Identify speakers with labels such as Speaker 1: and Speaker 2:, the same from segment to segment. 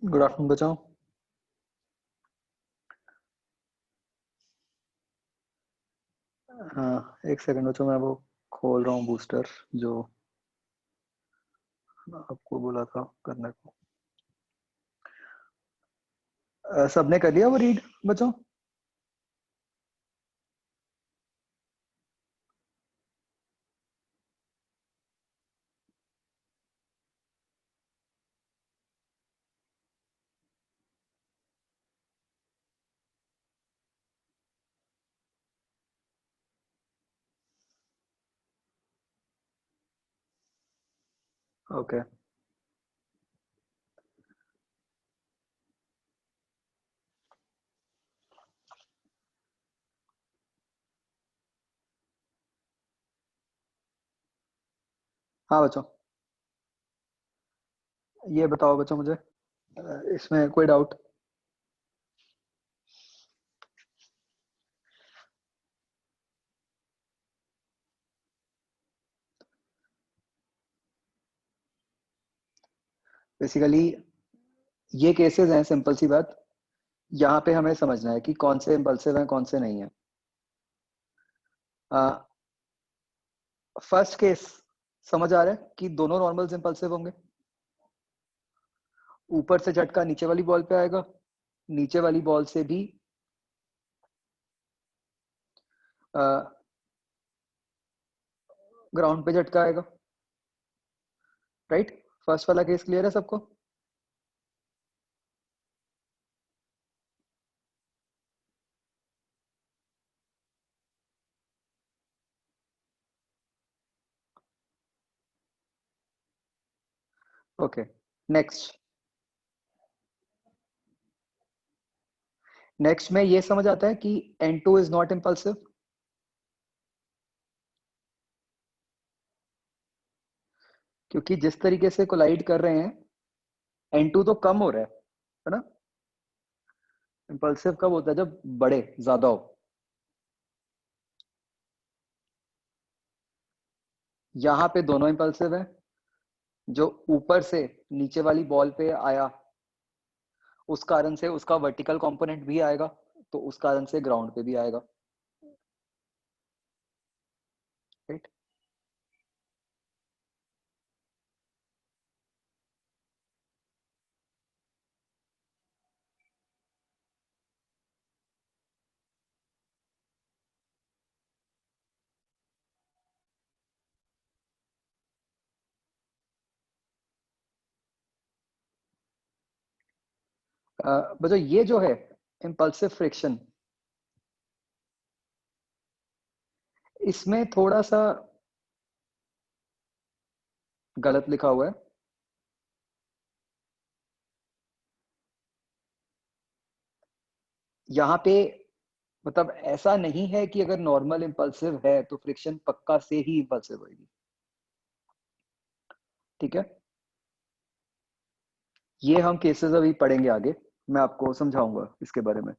Speaker 1: Good afternoon बचाओ। हाँ, एक सेकंड बच्चों, मैं वो खोल रहा हूँ बूस्टर जो आपको बोला था करने को। सबने कर लिया वो रीड बच्चों? ओके। हाँ बच्चों, ये बताओ बच्चों मुझे, इसमें कोई डाउट? बेसिकली ये केसेस हैं, सिंपल सी बात। यहाँ पे हमें समझना है कि कौन से इम्पल्सिव हैं, कौन से नहीं है। फर्स्ट केस समझ आ रहा है कि दोनों नॉर्मल इम्पल्सिव होंगे। ऊपर से झटका नीचे वाली बॉल पे आएगा, नीचे वाली बॉल से भी ग्राउंड पे झटका आएगा। राइट? फर्स्ट वाला केस क्लियर है सबको? Okay, next. नेक्स्ट में ये समझ आता है कि N2 इज नॉट इम्पल्सिव, क्योंकि जिस तरीके से कोलाइड कर रहे हैं N2 तो कम हो रहा है ना? इम्पल्सिव कब होता है? जब बड़े ज्यादा हो। यहाँ पे दोनों इम्पल्सिव है। जो ऊपर से नीचे वाली बॉल पे आया, उस कारण से उसका वर्टिकल कंपोनेंट भी आएगा, तो उस कारण से ग्राउंड पे भी आएगा। राइट? बच्चों ये जो है इम्पल्सिव फ्रिक्शन, इसमें थोड़ा सा गलत लिखा हुआ है। यहाँ पे मतलब ऐसा नहीं है कि अगर नॉर्मल इम्पल्सिव है तो फ्रिक्शन पक्का से ही इम्पल्सिव होगी। ठीक है, ये हम केसेस अभी पढ़ेंगे आगे, मैं आपको समझाऊंगा इसके बारे में।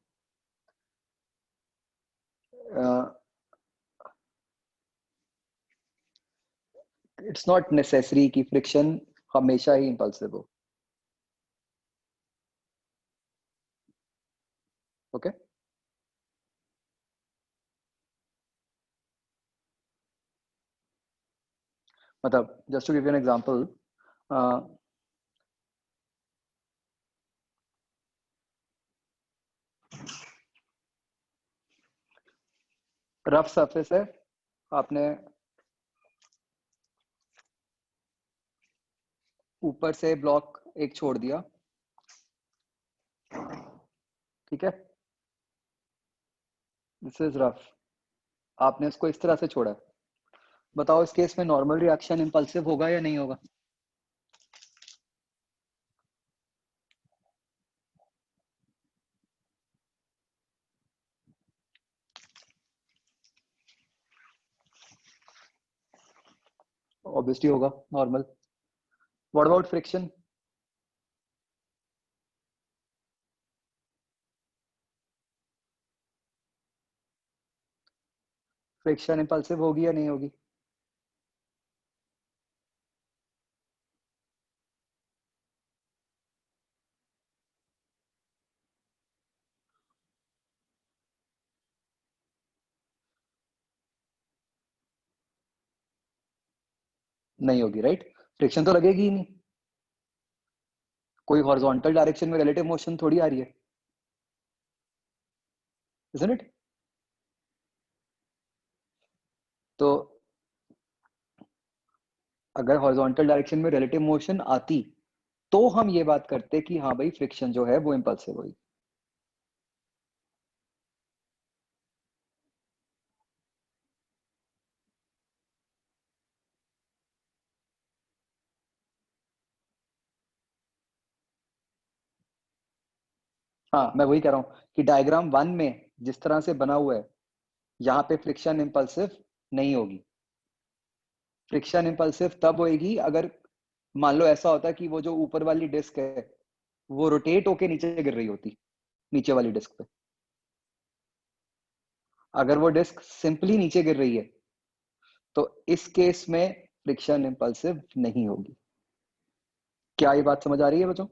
Speaker 1: इट्स नॉट नेसेसरी कि फ्रिक्शन हमेशा ही इम्पल्सिव हो। ओके, मतलब just to give you an example, rough surface है, आपने ऊपर से ब्लॉक एक छोड़ दिया। ठीक है, दिस इज रफ। आपने इसको इस तरह से छोड़ा। बताओ इस केस में नॉर्मल रिएक्शन इम्पल्सिव होगा या नहीं होगा? ऑब्वियसली होगा normal. What about friction? Friction impulsive होगी या नहीं होगी? नहीं होगी, राइट? फ्रिक्शन तो लगेगी ही नहीं, कोई हॉरिजॉन्टल डायरेक्शन में रिलेटिव मोशन थोड़ी आ रही है, isn't it? तो अगर हॉरिजॉन्टल डायरेक्शन में रिलेटिव मोशन आती तो हम ये बात करते कि हाँ भाई फ्रिक्शन जो है वो इम्पल्सिव हुई। हाँ, मैं वही कह रहा हूँ कि डायग्राम 1 में जिस तरह से बना हुआ है, यहाँ पे फ्रिक्शन इम्पल्सिव नहीं होगी। फ्रिक्शन इम्पल्सिव तब होगी अगर मान लो ऐसा होता कि वो जो ऊपर वाली डिस्क है वो रोटेट होके नीचे गिर रही होती, नीचे वाली डिस्क पे। अगर वो डिस्क सिंपली नीचे गिर रही है तो इस केस में फ्रिक्शन इम्पल्सिव नहीं होगी। क्या ये बात समझ आ रही है बच्चों?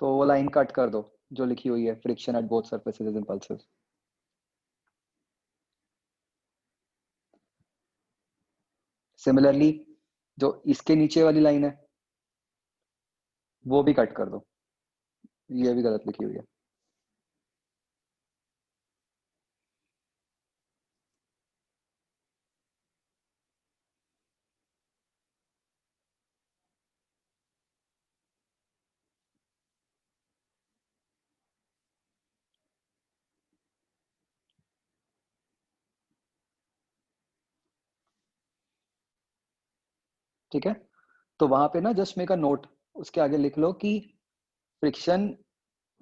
Speaker 1: तो वो लाइन कट कर दो जो लिखी हुई है, friction at both surfaces is impulsive. Similarly जो इसके नीचे वाली लाइन है वो भी कट कर दो, ये भी गलत लिखी हुई है। ठीक है, तो वहां पे ना जस्ट मेक अ नोट, उसके आगे लिख लो कि friction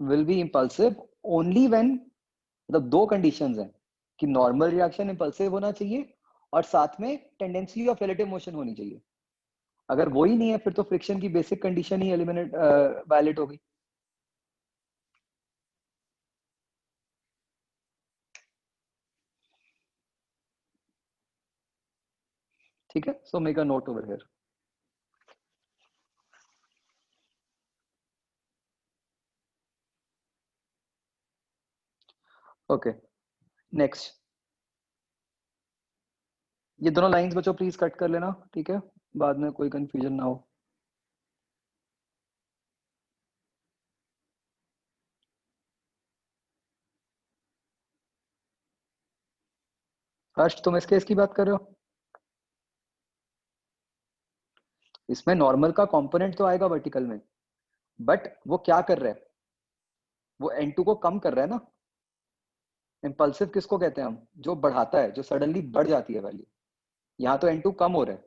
Speaker 1: will be impulsive only when, मतलब दो कंडीशंस हैं कि नॉर्मल रिएक्शन इम्पल्सिव होना चाहिए और साथ में टेंडेंसी ऑफ रिलेटिव मोशन होनी चाहिए। अगर वो ही नहीं है फिर तो फ्रिक्शन की बेसिक कंडीशन ही एलिमिनेट वैलिड होगी। ठीक है, so make a note over here. Okay, next. ये दोनों लाइंस बच्चों प्लीज कट कर लेना, ठीक है, बाद में कोई कंफ्यूजन ना हो। फर्स्ट तुम इस केस की बात कर रहे हो, इसमें नॉर्मल का कंपोनेंट तो आएगा वर्टिकल में, बट वो क्या कर रहा है, वो n2 को कम कर रहा है ना। इम्पल्सिव किसको कहते हैं हम, जो बढ़ाता है, जो सडनली बढ़ जाती है वैल्यू। यहाँ तो n2 कम हो रहा है।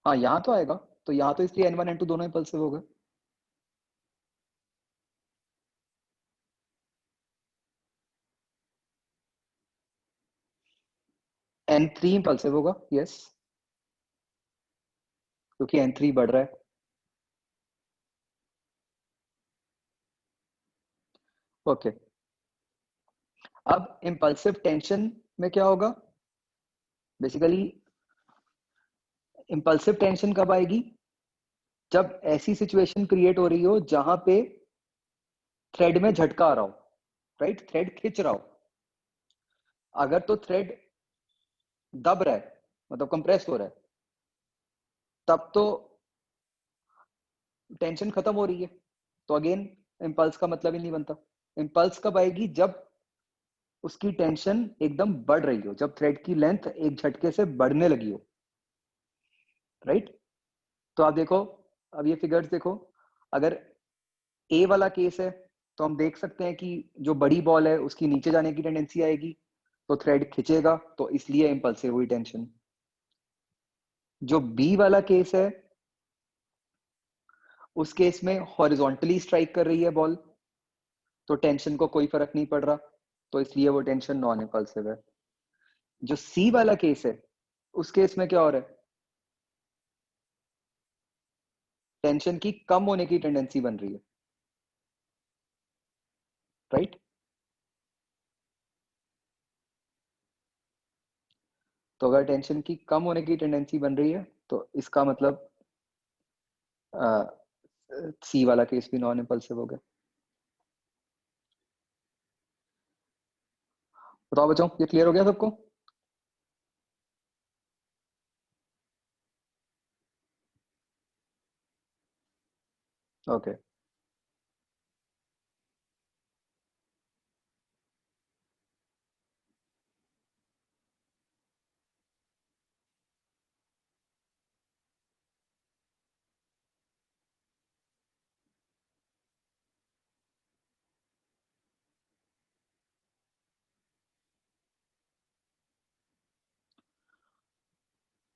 Speaker 1: हाँ यहाँ तो आएगा, तो यहाँ तो इसलिए n1 n2 दोनों इम्पल्सिव हो गए। n3 इम्पल्सिव होगा, यस, क्योंकि n3 बढ़ रहा है। ओके, अब इम्पल्सिव टेंशन में क्या होगा, बेसिकली इम्पल्सिव टेंशन कब आएगी, जब ऐसी सिचुएशन क्रिएट हो रही हो जहां पे थ्रेड में झटका आ रहा हो, राइट, थ्रेड खिंच रहा हो। अगर तो थ्रेड दब रहा है, मतलब कंप्रेस हो रहा है, तब तो टेंशन खत्म हो रही है, तो अगेन इम्पल्स का मतलब ही नहीं बनता। इम्पल्स कब आएगी, जब उसकी टेंशन एकदम बढ़ रही हो, जब थ्रेड की लेंथ एक झटके से बढ़ने लगी हो, राइट। तो आप देखो, अब ये फिगर्स देखो, अगर ए वाला केस है तो हम देख सकते हैं कि जो बड़ी बॉल है उसकी नीचे जाने की टेंडेंसी आएगी, तो थ्रेड खिंचेगा, तो इसलिए इम्पल्सिव हुई टेंशन। जो बी वाला केस है उस केस में हॉरिजॉन्टली स्ट्राइक कर रही है बॉल, तो टेंशन को कोई फर्क नहीं पड़ रहा, तो इसलिए वो टेंशन नॉन इम्पल्सिव है। जो सी वाला केस है उस केस में क्या हो रहा है, टेंशन की कम होने की टेंडेंसी बन रही है, राइट। तो अगर टेंशन की कम होने की टेंडेंसी बन रही है तो इसका मतलब सी वाला केस भी नॉन इम्पल्सिव हो गया। बताओ बच्चों, ये क्लियर हो गया सबको? ओके।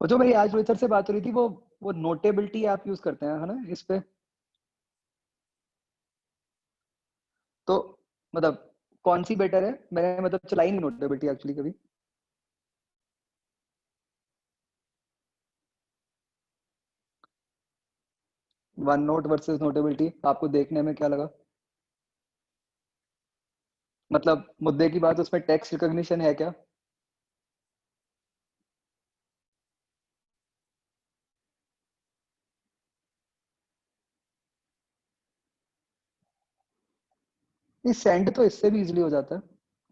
Speaker 1: वो जो मेरी आज रोहित सर से बात हो रही थी, वो नोटेबिलिटी ऐप यूज करते हैं, है ना इस पे? तो मतलब कौन सी बेटर है? मैंने मतलब चलाई नहीं नोटेबिलिटी एक्चुअली कभी। वन नोट वर्सेस नोटेबिलिटी आपको देखने में क्या लगा? मतलब मुद्दे की बात, उसमें टेक्स्ट रिकॉग्निशन है क्या? नहीं, सेंड तो इससे भी इजीली हो जाता है,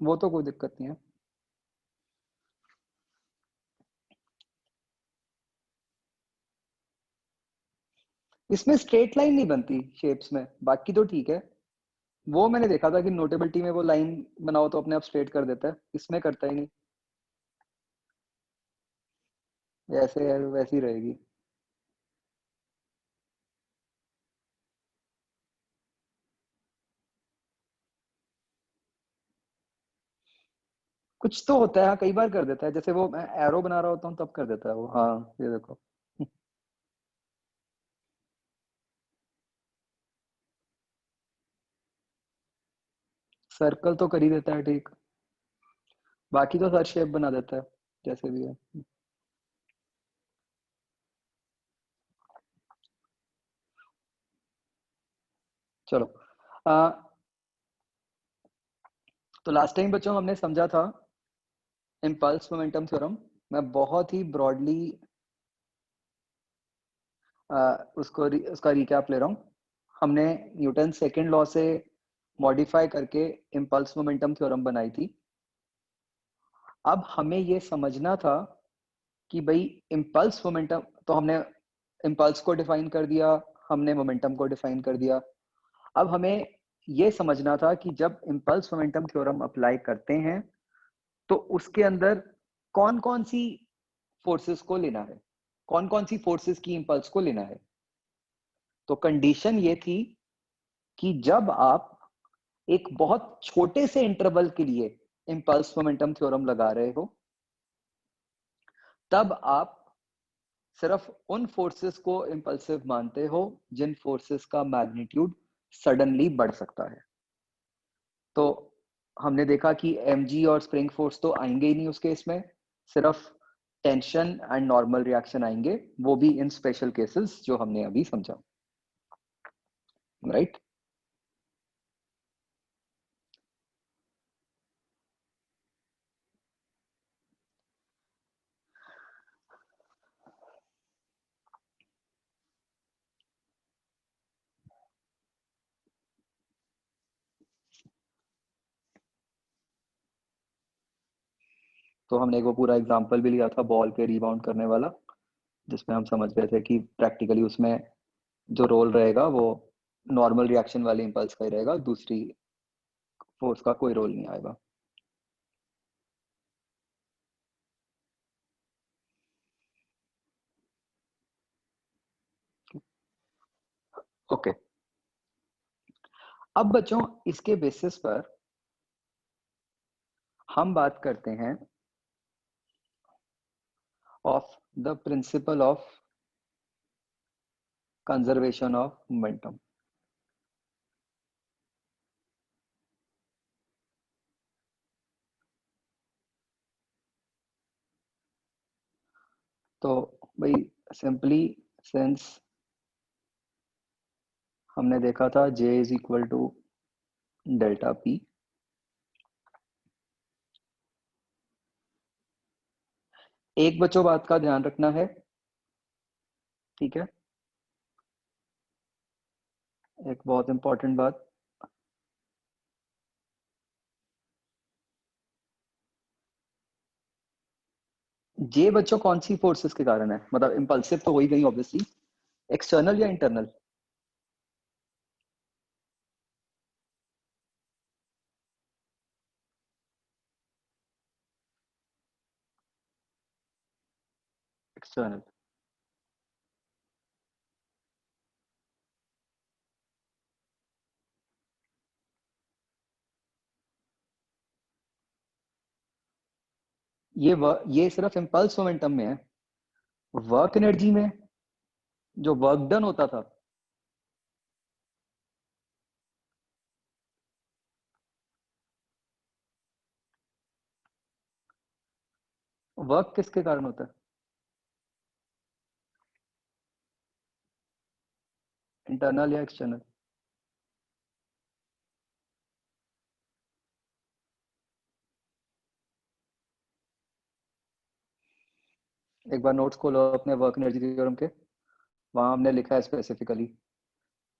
Speaker 1: वो तो कोई दिक्कत नहीं है। इसमें स्ट्रेट लाइन नहीं बनती शेप्स में, बाकी तो ठीक है। वो मैंने देखा था कि नोटेबिलिटी में वो लाइन बनाओ तो अपने आप स्ट्रेट कर देता है, इसमें करता ही नहीं। ऐसे है वैसी रहेगी। कुछ तो होता है, हाँ, कई बार कर देता है, जैसे वो मैं एरो बना रहा होता हूँ तब कर देता है वो। हाँ, ये देखो। सर्कल तो कर ही देता है ठीक, बाकी तो हर शेप बना देता है जैसे भी है। चलो। आ, तो लास्ट टाइम बच्चों हमने समझा था इम्पल्स मोमेंटम थ्योरम। मैं बहुत ही ब्रॉडली उसका रिकैप ले रहा हूँ। हमने न्यूटन सेकंड लॉ से मॉडिफाई करके इम्पल्स मोमेंटम थ्योरम बनाई थी। अब हमें ये समझना था कि भाई इम्पल्स मोमेंटम, तो हमने इम्पल्स को डिफाइन कर दिया, हमने मोमेंटम को डिफाइन कर दिया। अब हमें ये समझना था कि जब इम्पल्स मोमेंटम थ्योरम अप्लाई करते हैं तो उसके अंदर कौन कौन सी फोर्सेस को लेना है, कौन कौन सी फोर्सेस की इम्पल्स को लेना है। तो कंडीशन ये थी कि जब आप एक बहुत छोटे से इंटरवल के लिए इम्पल्स मोमेंटम थ्योरम लगा रहे हो, तब आप सिर्फ उन फोर्सेस को इम्पल्सिव मानते हो जिन फोर्सेस का मैग्नीट्यूड सडनली बढ़ सकता है। तो हमने देखा कि mg और स्प्रिंग फोर्स तो आएंगे ही नहीं उस केस में, सिर्फ टेंशन एंड नॉर्मल रिएक्शन आएंगे, वो भी इन स्पेशल केसेस जो हमने अभी समझा, राइट? तो हमने वो पूरा एग्जांपल भी लिया था बॉल के रिबाउंड करने वाला, जिसमें हम समझ गए थे कि प्रैक्टिकली उसमें जो रोल रहेगा वो नॉर्मल रिएक्शन वाले इंपल्स का ही रहेगा, दूसरी फोर्स का कोई रोल नहीं आएगा। ओके। अब बच्चों इसके बेसिस पर हम बात करते हैं of the principle of conservation of momentum. तो भाई सिंपली, सिंस हमने देखा था J is equal to delta p, एक बच्चों बात का ध्यान रखना है, ठीक है? एक बहुत इंपॉर्टेंट बात, ये बच्चों कौन सी फोर्सेस के कारण है? मतलब इम्पल्सिव तो हो ही गई ऑब्वियसली, एक्सटर्नल या इंटरनल? एक्सटर्नल। ये सिर्फ इम्पल्स मोमेंटम में है। वर्क एनर्जी में जो वर्क डन होता था, वर्क किसके कारण होता है? इंटरनल या एक्सटर्नल? एक बार नोट्स खोलो अपने वर्क एनर्जी थ्योरम के, वहां हमने लिखा है स्पेसिफिकली।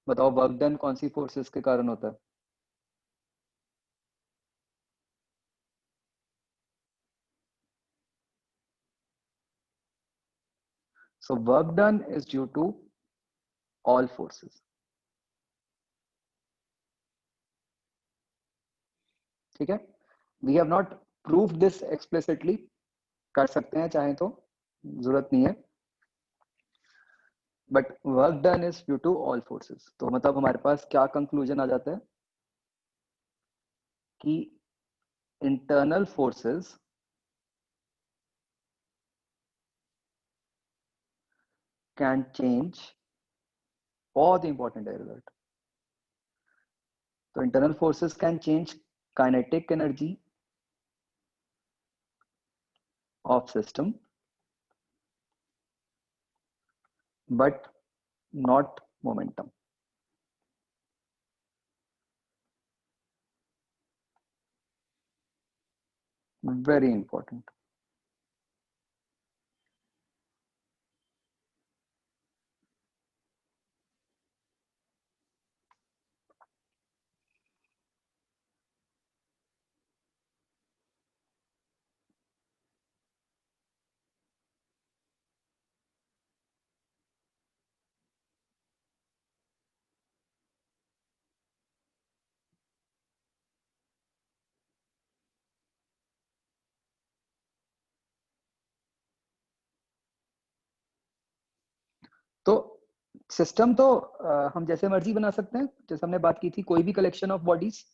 Speaker 1: बताओ वर्क डन कौन सी फोर्सेस के कारण होता है? So work done is due to all forces. ठीक है, we have not prove this explicitly, कर सकते हैं चाहे तो, जरूरत नहीं है, but work done is due to all forces. तो मतलब हमारे पास क्या कंक्लूजन आ जाता है कि इंटरनल फोर्सेस कैन चेंज, बहुत इंपॉर्टेंट है रिजल्ट। तो internal forces can change kinetic energy of system but not momentum. Very important. तो सिस्टम तो हम जैसे मर्जी बना सकते हैं, जैसे हमने बात की थी, कोई भी कलेक्शन ऑफ बॉडीज,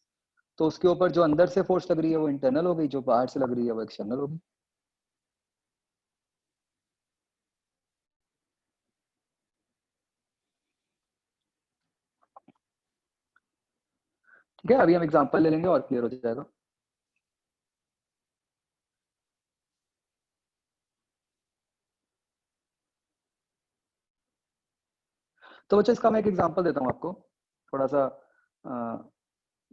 Speaker 1: तो उसके ऊपर जो अंदर से फोर्स लग रही है वो इंटरनल हो गई, जो बाहर से लग रही है वो एक्सटर्नल होगी। ठीक है, अभी हम एग्जांपल ले लेंगे और क्लियर हो जाएगा। तो बच्चों इसका मैं एक एग्जांपल देता हूँ आपको, थोड़ा सा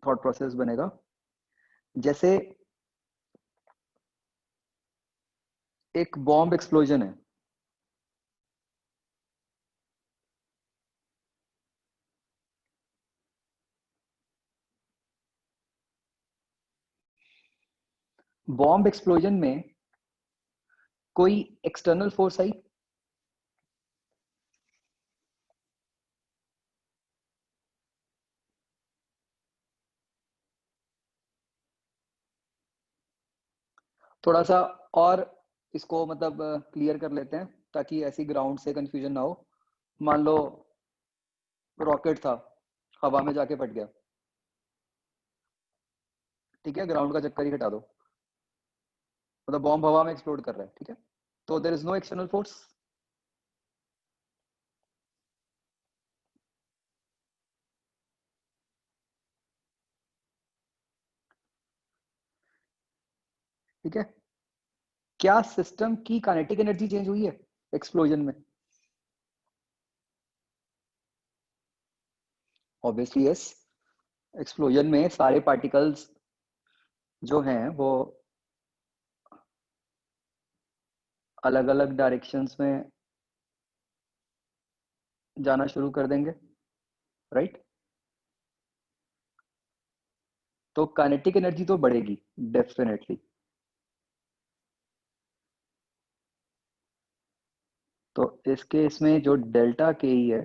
Speaker 1: थॉट प्रोसेस बनेगा। जैसे एक बॉम्ब एक्सप्लोजन है, बॉम्ब एक्सप्लोजन में कोई एक्सटर्नल फोर्स आई? थोड़ा सा और इसको मतलब क्लियर कर लेते हैं, ताकि ऐसी ग्राउंड से कंफ्यूजन ना हो। मान लो रॉकेट था, हवा में जाके फट गया, ठीक है, ग्राउंड का चक्कर ही हटा दो, मतलब बॉम्ब हवा में एक्सप्लोड कर रहा है, ठीक है, तो there is no external force. ठीक है, क्या सिस्टम की काइनेटिक एनर्जी चेंज हुई है एक्सप्लोजन में? Obviously yes. एक्सप्लोजन में सारे पार्टिकल्स जो हैं वो अलग अलग डायरेक्शंस में जाना शुरू कर देंगे, राइट? तो काइनेटिक एनर्जी तो बढ़ेगी डेफिनेटली। तो इस केस में जो डेल्टा के ई है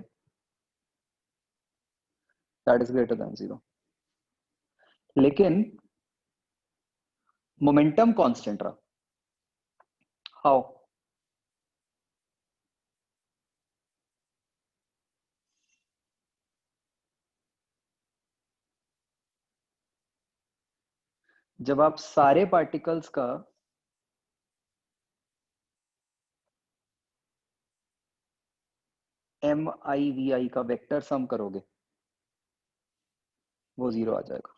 Speaker 1: that is greater than zero, लेकिन मोमेंटम कांस्टेंट रहा। हाउ? जब आप सारे पार्टिकल्स का एम आई वी आई का वेक्टर सम करोगे वो जीरो आ जाएगा।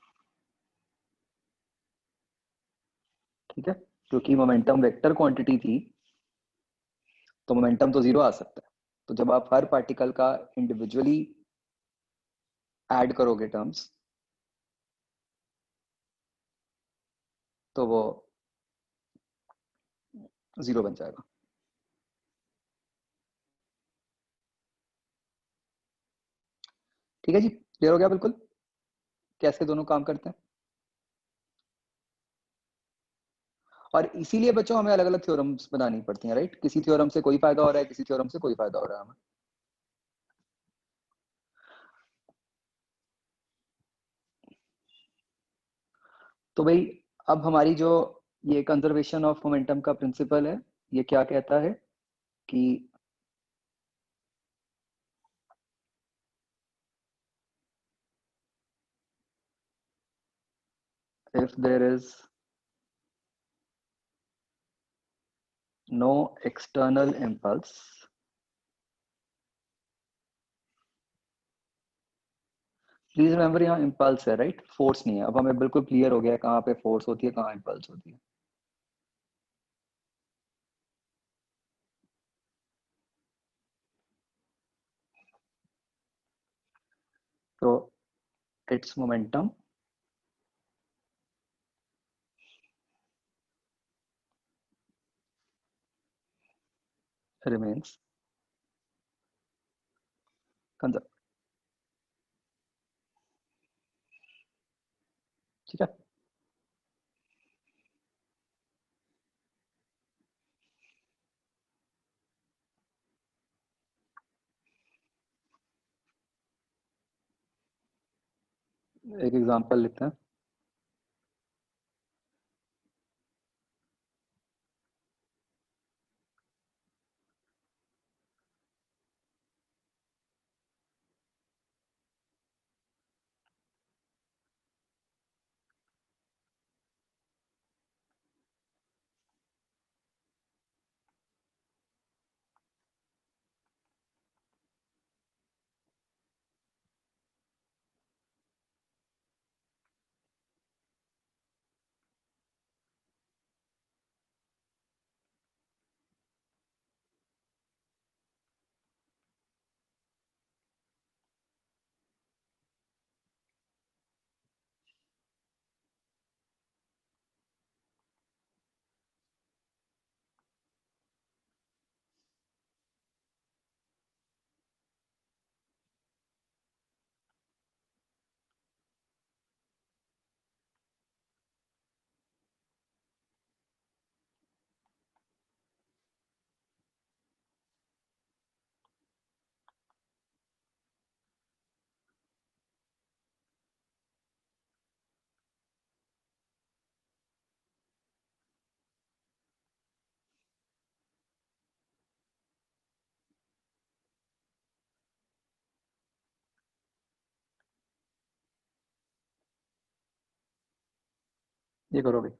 Speaker 1: ठीक है, क्योंकि मोमेंटम वेक्टर क्वांटिटी थी तो मोमेंटम तो जीरो आ सकता है। तो जब आप हर पार्टिकल का इंडिविजुअली ऐड करोगे टर्म्स तो वो जीरो बन जाएगा। ठीक है जी, क्लियर हो गया बिल्कुल कैसे दोनों काम करते हैं। और इसीलिए बच्चों हमें अलग अलग थ्योरम्स बनानी पड़ती हैं, राइट? किसी थ्योरम से कोई फायदा हो रहा है, किसी थ्योरम से कोई फायदा हो रहा है हमें। तो भाई अब हमारी जो ये कंजर्वेशन ऑफ मोमेंटम का प्रिंसिपल है ये क्या कहता है कि if there is no external impulse, please remember यहाँ इम्पल्स है, राइट? फोर्स नहीं है। अब हमें बिल्कुल क्लियर हो गया है कहाँ पे फोर्स होती है, कहाँ इम्पल्स होती है। तो इट्स मोमेंटम रिमेन्स कंजर्व। ठीक है, एक एग्जांपल लेते हैं। ये करो भाई।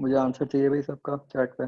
Speaker 1: मुझे आंसर चाहिए भाई सबका चैट पे।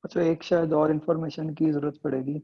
Speaker 1: अच्छा, एक शायद और इन्फॉर्मेशन की जरूरत पड़ेगी।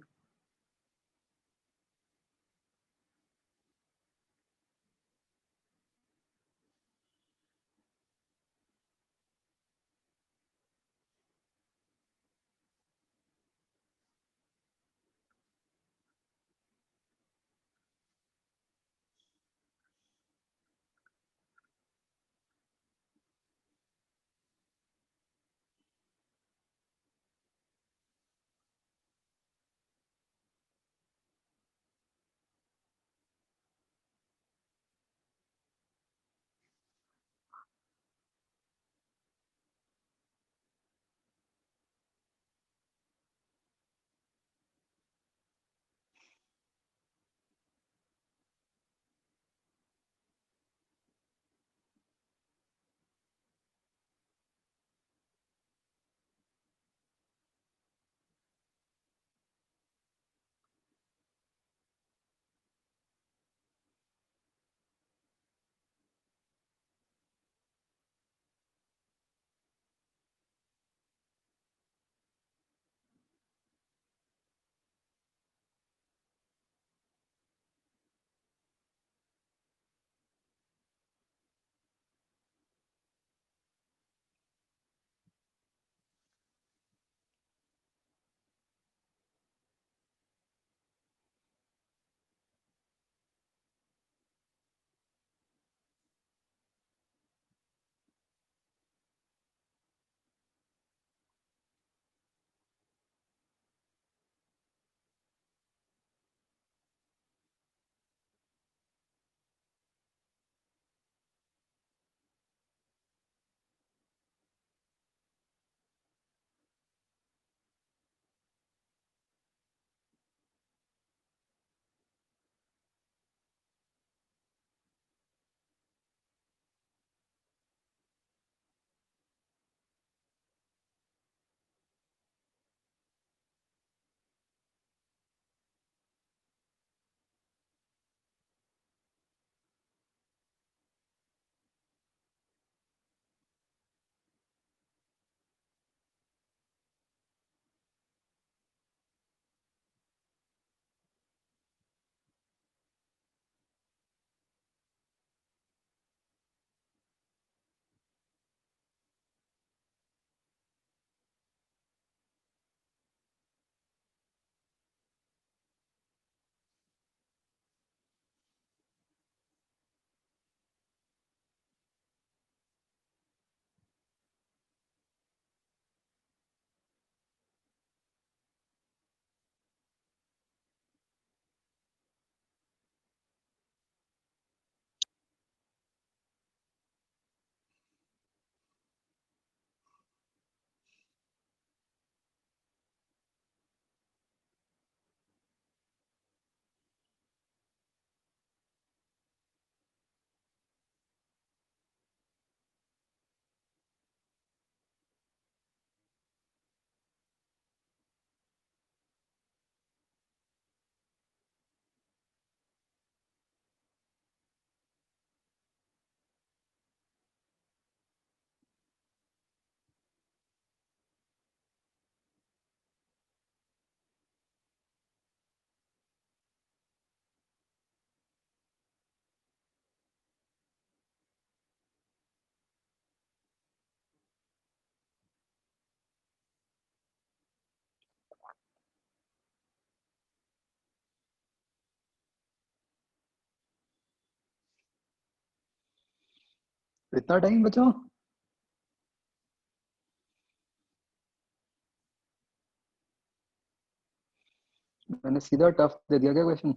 Speaker 1: इतना टाइम बचा? मैंने सीधा टफ दे दिया क्या क्वेश्चन?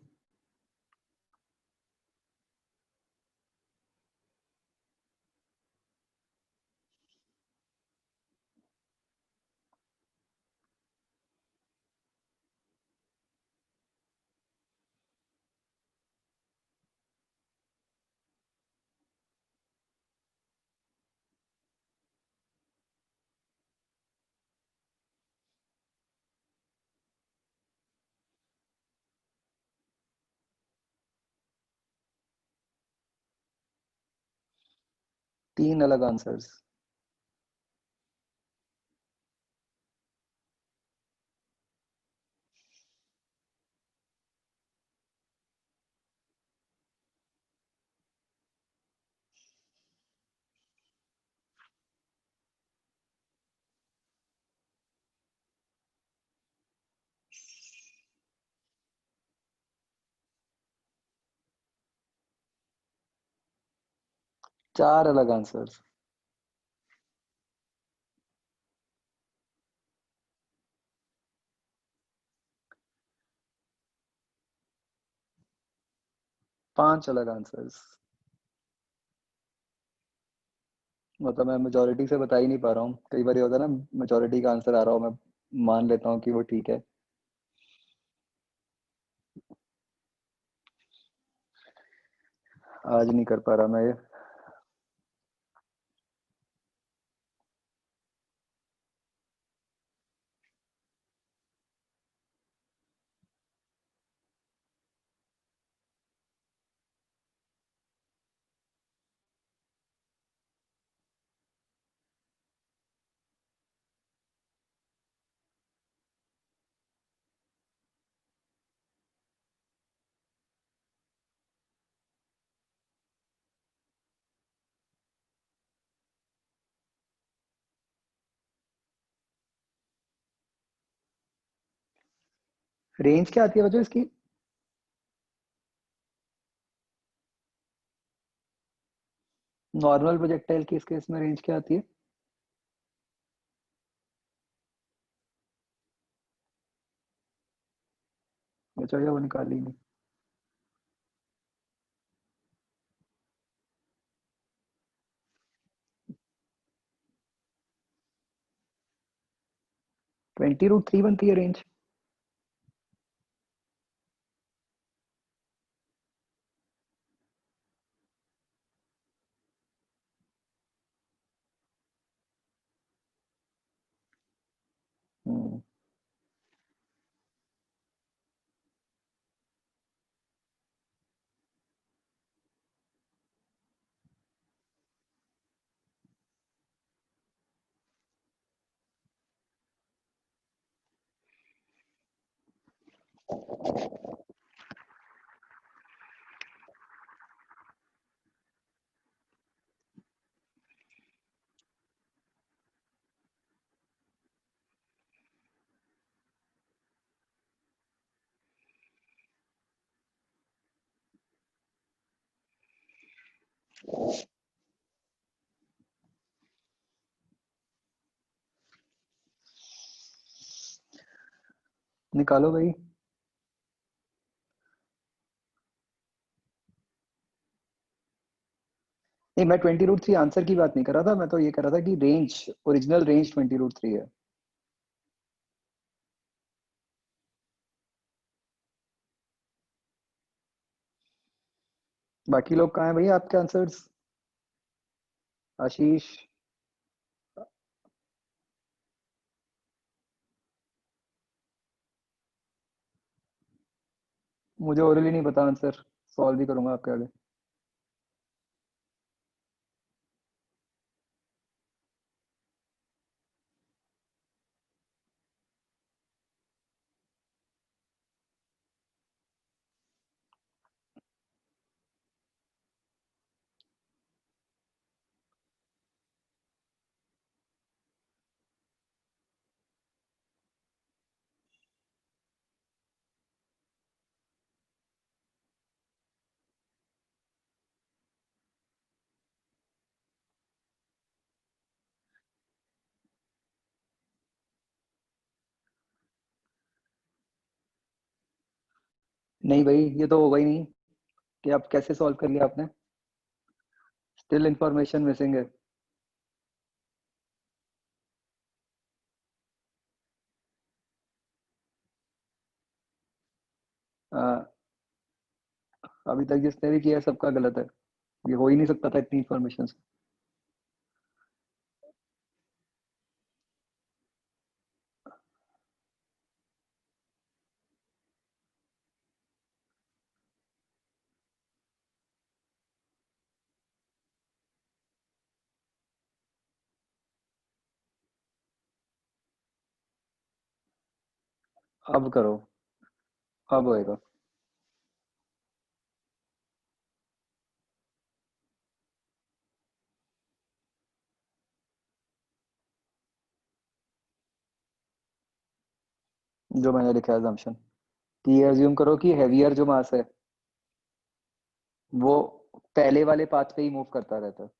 Speaker 1: 3 अलग आंसर्स। 4 अलग आंसर्स। 5 अलग आंसर्स। मतलब मैं मेजोरिटी से बता ही नहीं पा रहा हूँ, कई बार ये होता है ना, मेजोरिटी का आंसर आ रहा हो, मैं मान लेता हूँ कि वो ठीक है। आज नहीं कर पा रहा मैं ये। रेंज क्या आती है बच्चों इसकी? नॉर्मल प्रोजेक्टाइल की इस केस में रेंज क्या आती है? बचा या वो निकाली नहीं? 20√3 बनती है रेंज। हम्म। निकालो भाई। नहीं, मैं 20√3 आंसर की बात नहीं कर रहा था, मैं तो ये कर रहा था कि रेंज, ओरिजिनल रेंज 20√3 है। बाकी लोग कहाँ हैं भैया आपके आंसर्स? आशीष। मुझे ओरली नहीं पता आंसर, सॉल्व भी करूंगा आपके आगे। नहीं भाई, ये तो होगा ही नहीं कि आप कैसे सॉल्व कर लिया आपने। स्टिल इंफॉर्मेशन मिसिंग है। आ, अभी तक जिसने भी किया सबका गलत है। ये हो ही नहीं सकता था इतनी इंफॉर्मेशन से। अब करो। अब होएगा। जो मैंने लिखा है assumption, कि ये अज्यूम करो कि हेवियर जो मास है वो पहले वाले पाथ पे ही मूव करता रहता है।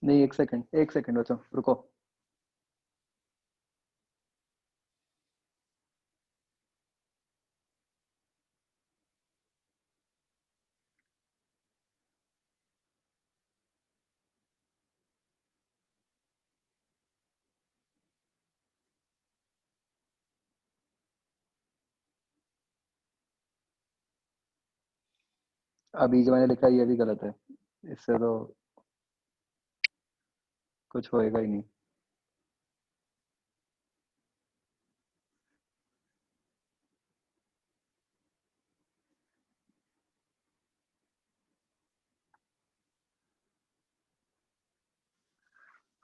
Speaker 1: नहीं, एक सेकंड, एक सेकंड बचो, रुको। अभी जो मैंने लिखा है ये भी गलत है। इससे तो कुछ होएगा ही नहीं।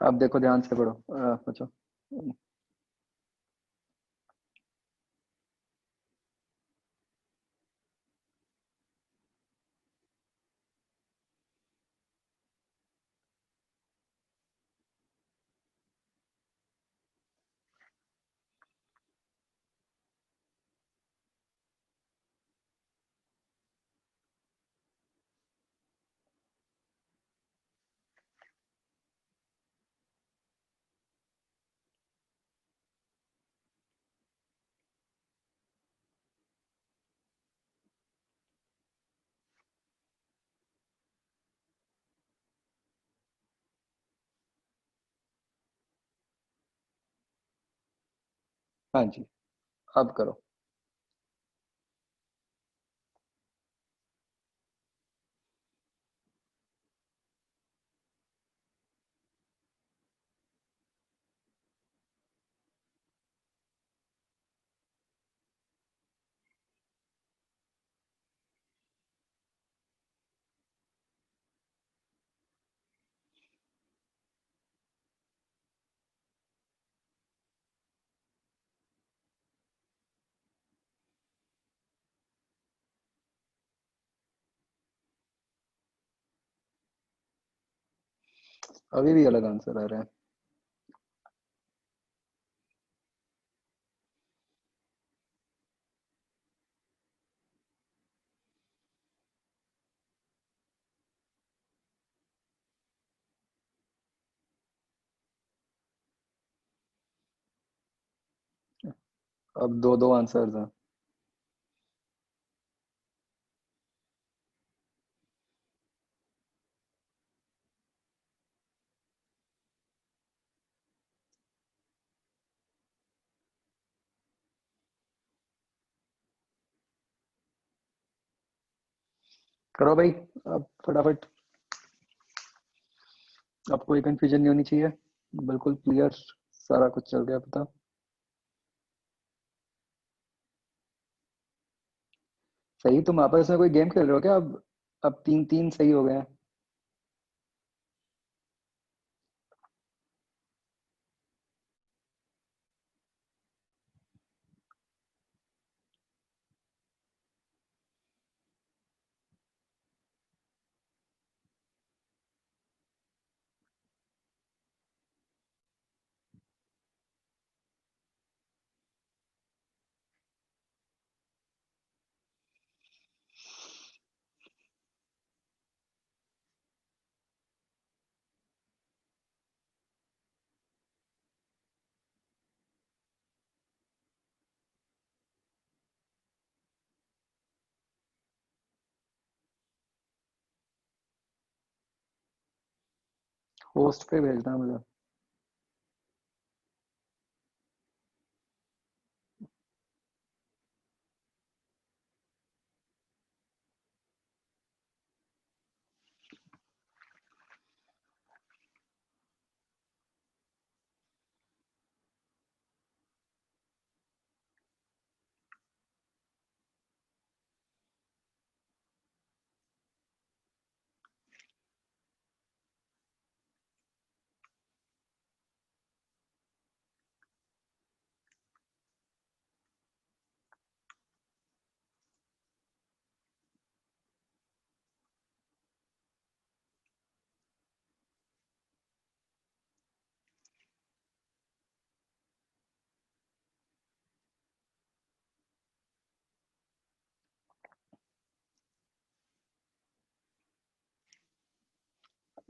Speaker 1: अब देखो, ध्यान से पढ़ो, बचो। हाँ जी, अब करो। अभी भी अलग आंसर आ रहा है। अब दो दो आंसर्स हैं। करो भाई, अब फटाफट। अब कोई कंफ्यूजन नहीं होनी चाहिए। बिल्कुल क्लियर सारा कुछ चल गया पता। सही, तुम आपस में कोई गेम खेल रहे हो क्या अब तीन तीन सही हो गए हैं। होस्ट पे भेजना है मुझे।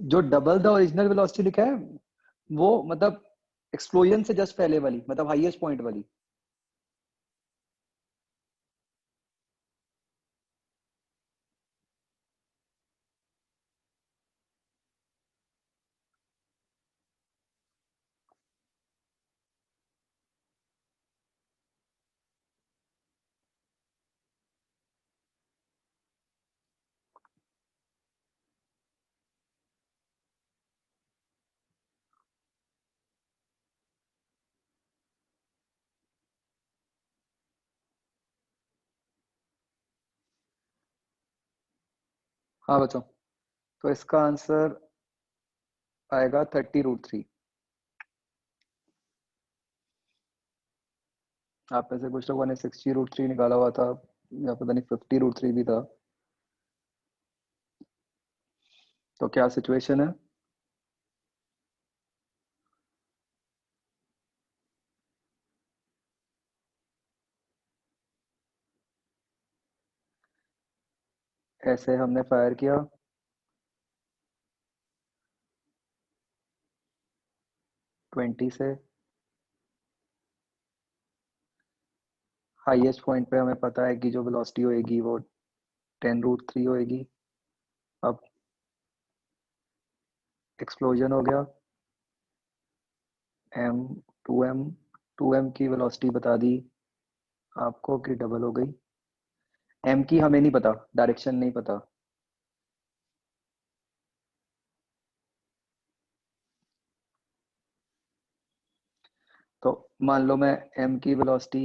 Speaker 1: जो डबल द ओरिजिनल वेलोसिटी लिखा है वो मतलब एक्सप्लोजन से जस्ट पहले वाली, मतलब हाईएस्ट पॉइंट वाली। हाँ बच्चों, तो इसका आंसर आएगा 30√3। आप में से कुछ लोगों ने 60√3 निकाला हुआ था, या पता नहीं 50√3 भी था। तो क्या सिचुएशन है? ऐसे हमने फायर किया, ट्वेंटी से हाईएस्ट पॉइंट पे हमें पता है कि जो वेलोसिटी होएगी वो 10√3 होएगी। अब एक्सप्लोजन हो गया, एम टू एम की वेलोसिटी बता दी आपको कि डबल हो गई। एम की हमें नहीं पता, डायरेक्शन नहीं पता। तो मान लो मैं एम की वेलोसिटी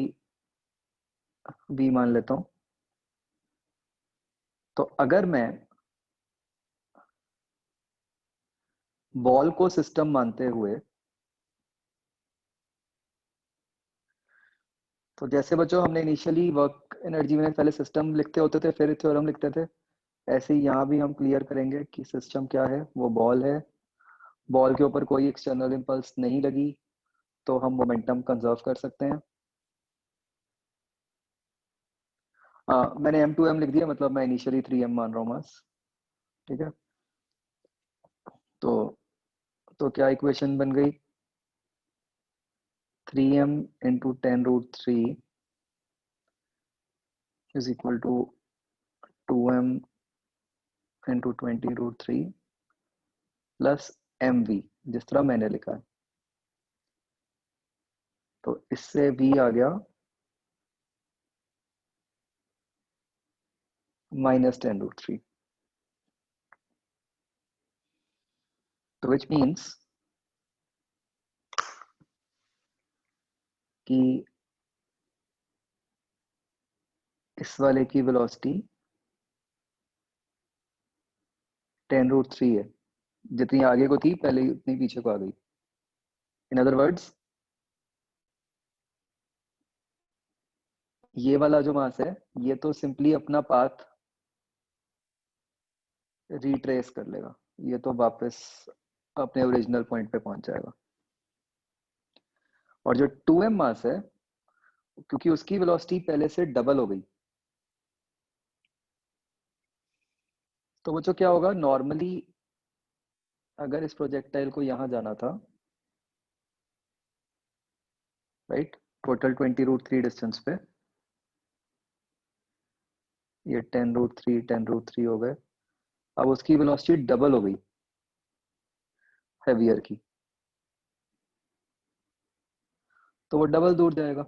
Speaker 1: वी मान लेता हूँ। तो अगर मैं बॉल को सिस्टम मानते हुए, तो जैसे बच्चों हमने इनिशियली वर्क एनर्जी में पहले सिस्टम लिखते होते थे फिर थ्योरम लिखते थे, ऐसे ही यहाँ भी हम क्लियर करेंगे कि सिस्टम क्या है। वो बॉल है, बॉल के ऊपर कोई एक्सटर्नल इम्पल्स नहीं लगी, तो हम मोमेंटम कंजर्व कर सकते हैं। मैंने M2M लिख दिया, मतलब मैं इनिशियली 3M मान रहा हूँ मास। ठीक है, तो क्या इक्वेशन बन गई? 3M × 10√3 is equal to 2M × 20√3 plus mv, जिस तरह मैंने लिखा है। तो इससे v आ गया -10√3। तो विच मीन्स कि इस वाले की वेलोसिटी 10√3 है, जितनी आगे को थी पहले उतनी पीछे को आ गई। इन अदर वर्ड्स, ये वाला जो मास है ये तो सिंपली अपना पाथ रिट्रेस कर लेगा, ये तो वापस अपने ओरिजिनल पॉइंट पे पहुंच जाएगा। और जो 2m मास है, क्योंकि उसकी वेलोसिटी पहले से डबल हो गई, तो वो जो क्या होगा नॉर्मली, अगर इस प्रोजेक्टाइल को यहां जाना था, राइट, टोटल 20√3 डिस्टेंस पे, ये 10√3 10√3 हो गए। अब उसकी वेलोसिटी डबल हो गई, हैवियर की, तो वो डबल दूर जाएगा।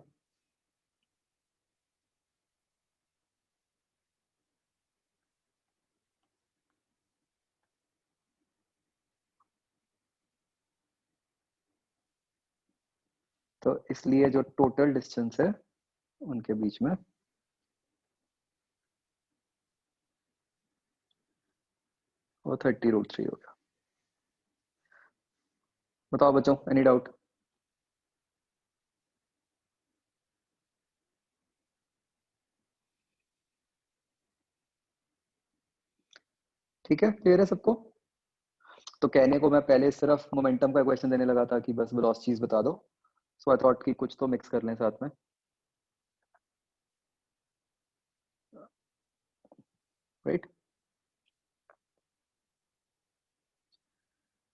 Speaker 1: तो इसलिए जो टोटल डिस्टेंस है उनके बीच में वो 30√3 हो गया। बताओ बच्चों, एनी डाउट? ठीक है, क्लियर है सबको? तो कहने को मैं पहले सिर्फ मोमेंटम का क्वेश्चन देने लगा था कि बस वेलोसिटीज बता दो, सो आई थॉट कि कुछ तो मिक्स कर लें साथ में, राइट?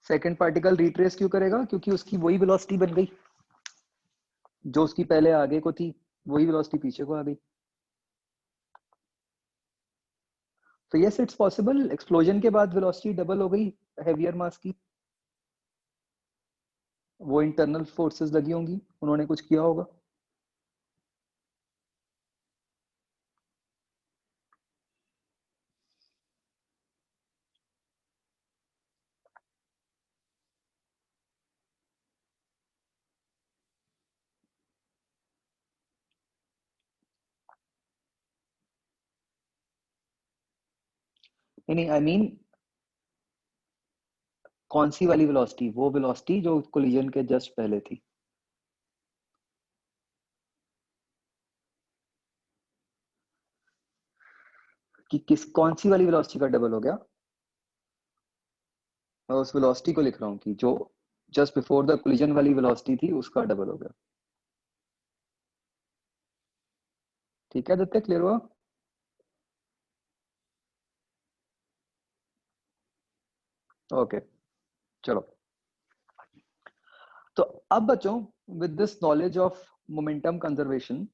Speaker 1: सेकंड पार्टिकल रिट्रेस क्यों करेगा? क्योंकि उसकी वही वेलोसिटी बन गई जो उसकी पहले आगे को थी, वही वेलोसिटी पीछे को आ गई। तो यस, इट्स पॉसिबल, एक्सप्लोजन के बाद वेलोसिटी डबल हो गई हैवियर मास की। वो इंटरनल फोर्सेस लगी होंगी, उन्होंने कुछ किया होगा। नहीं, आई मीन कौन सी वाली वेलोसिटी? वो वेलोसिटी जो कोलिजन के जस्ट पहले थी। कि किस कौन सी वाली वेलोसिटी का डबल हो गया? मैं उस वेलोसिटी को लिख रहा हूँ कि जो जस्ट बिफोर द कोलिजन वाली वेलोसिटी थी उसका डबल हो गया। ठीक है आदित्य, क्लियर हुआ? ओके, चलो। तो अब बच्चों, with this knowledge of momentum conservation,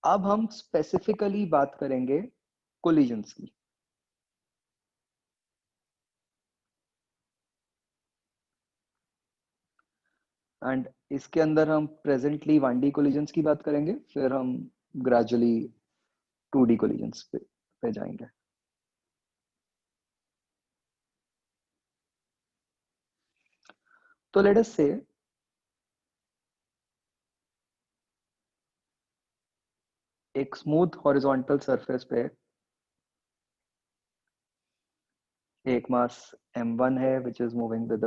Speaker 1: अब हम स्पेसिफिकली बात करेंगे कोलिजन्स की। एंड इसके अंदर हम प्रेजेंटली 1D कोलिजन्स की बात करेंगे, फिर हम ग्रेजुअली 2D कोलिजन्स पे जाएंगे। तो लेट अस से एक स्मूथ हॉरिजॉन्टल सरफेस पे एक मास m1 है which is moving with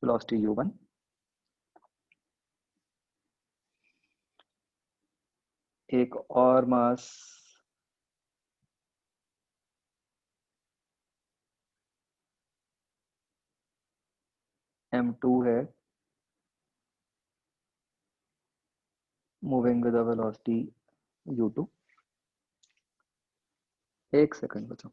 Speaker 1: velocity u1। एक और मास m2 है मूविंग विद वेलोसिटी u2। एक सेकंड बच्चों।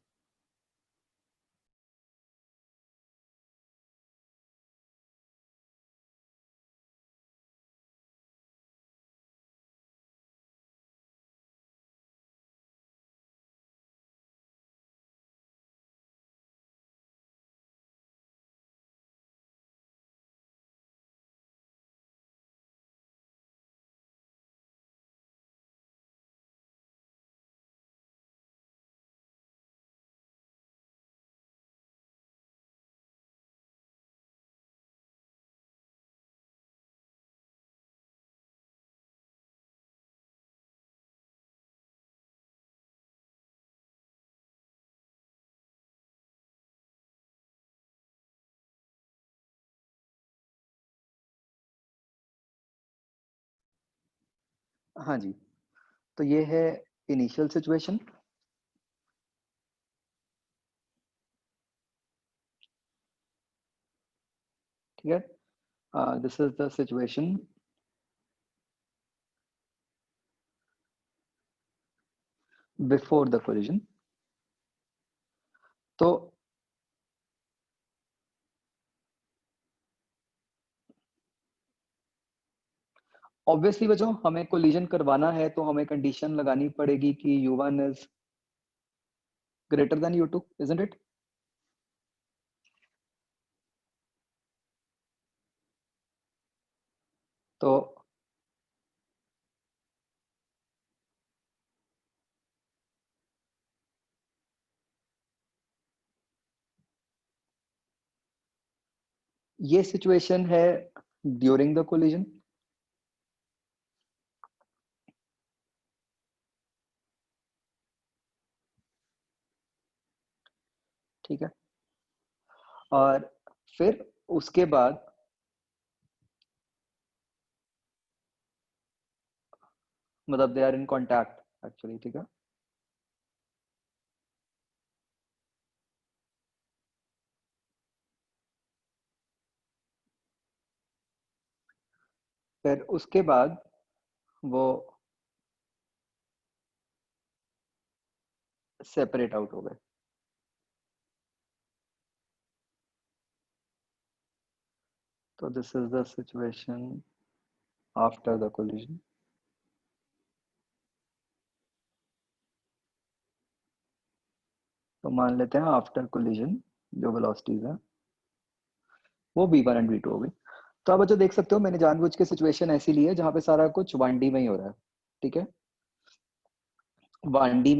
Speaker 1: हाँ जी, तो ये है इनिशियल सिचुएशन। ठीक है, this is the situation before the collision. तो ऑब्वियसली बच्चों, हमें कोलिजन करवाना है तो हमें कंडीशन लगानी पड़ेगी कि u1 is greater than u2, isn't it? तो ये सिचुएशन है ड्यूरिंग द कोलिजन। ठीक है, और फिर उसके बाद मतलब they are in contact actually. ठीक है, फिर उसके बाद वो सेपरेट आउट हो गए। तो this is the situation after the collision. तो मान लेते हैं आफ्टर कोलिजन जो वेलोसिटीज है वो v1 एंड v2 हो गई। तो आप जो देख सकते हो मैंने जानबूझ के सिचुएशन ऐसी ली है जहां पे सारा कुछ 1D में ही हो रहा है। ठीक है, 1D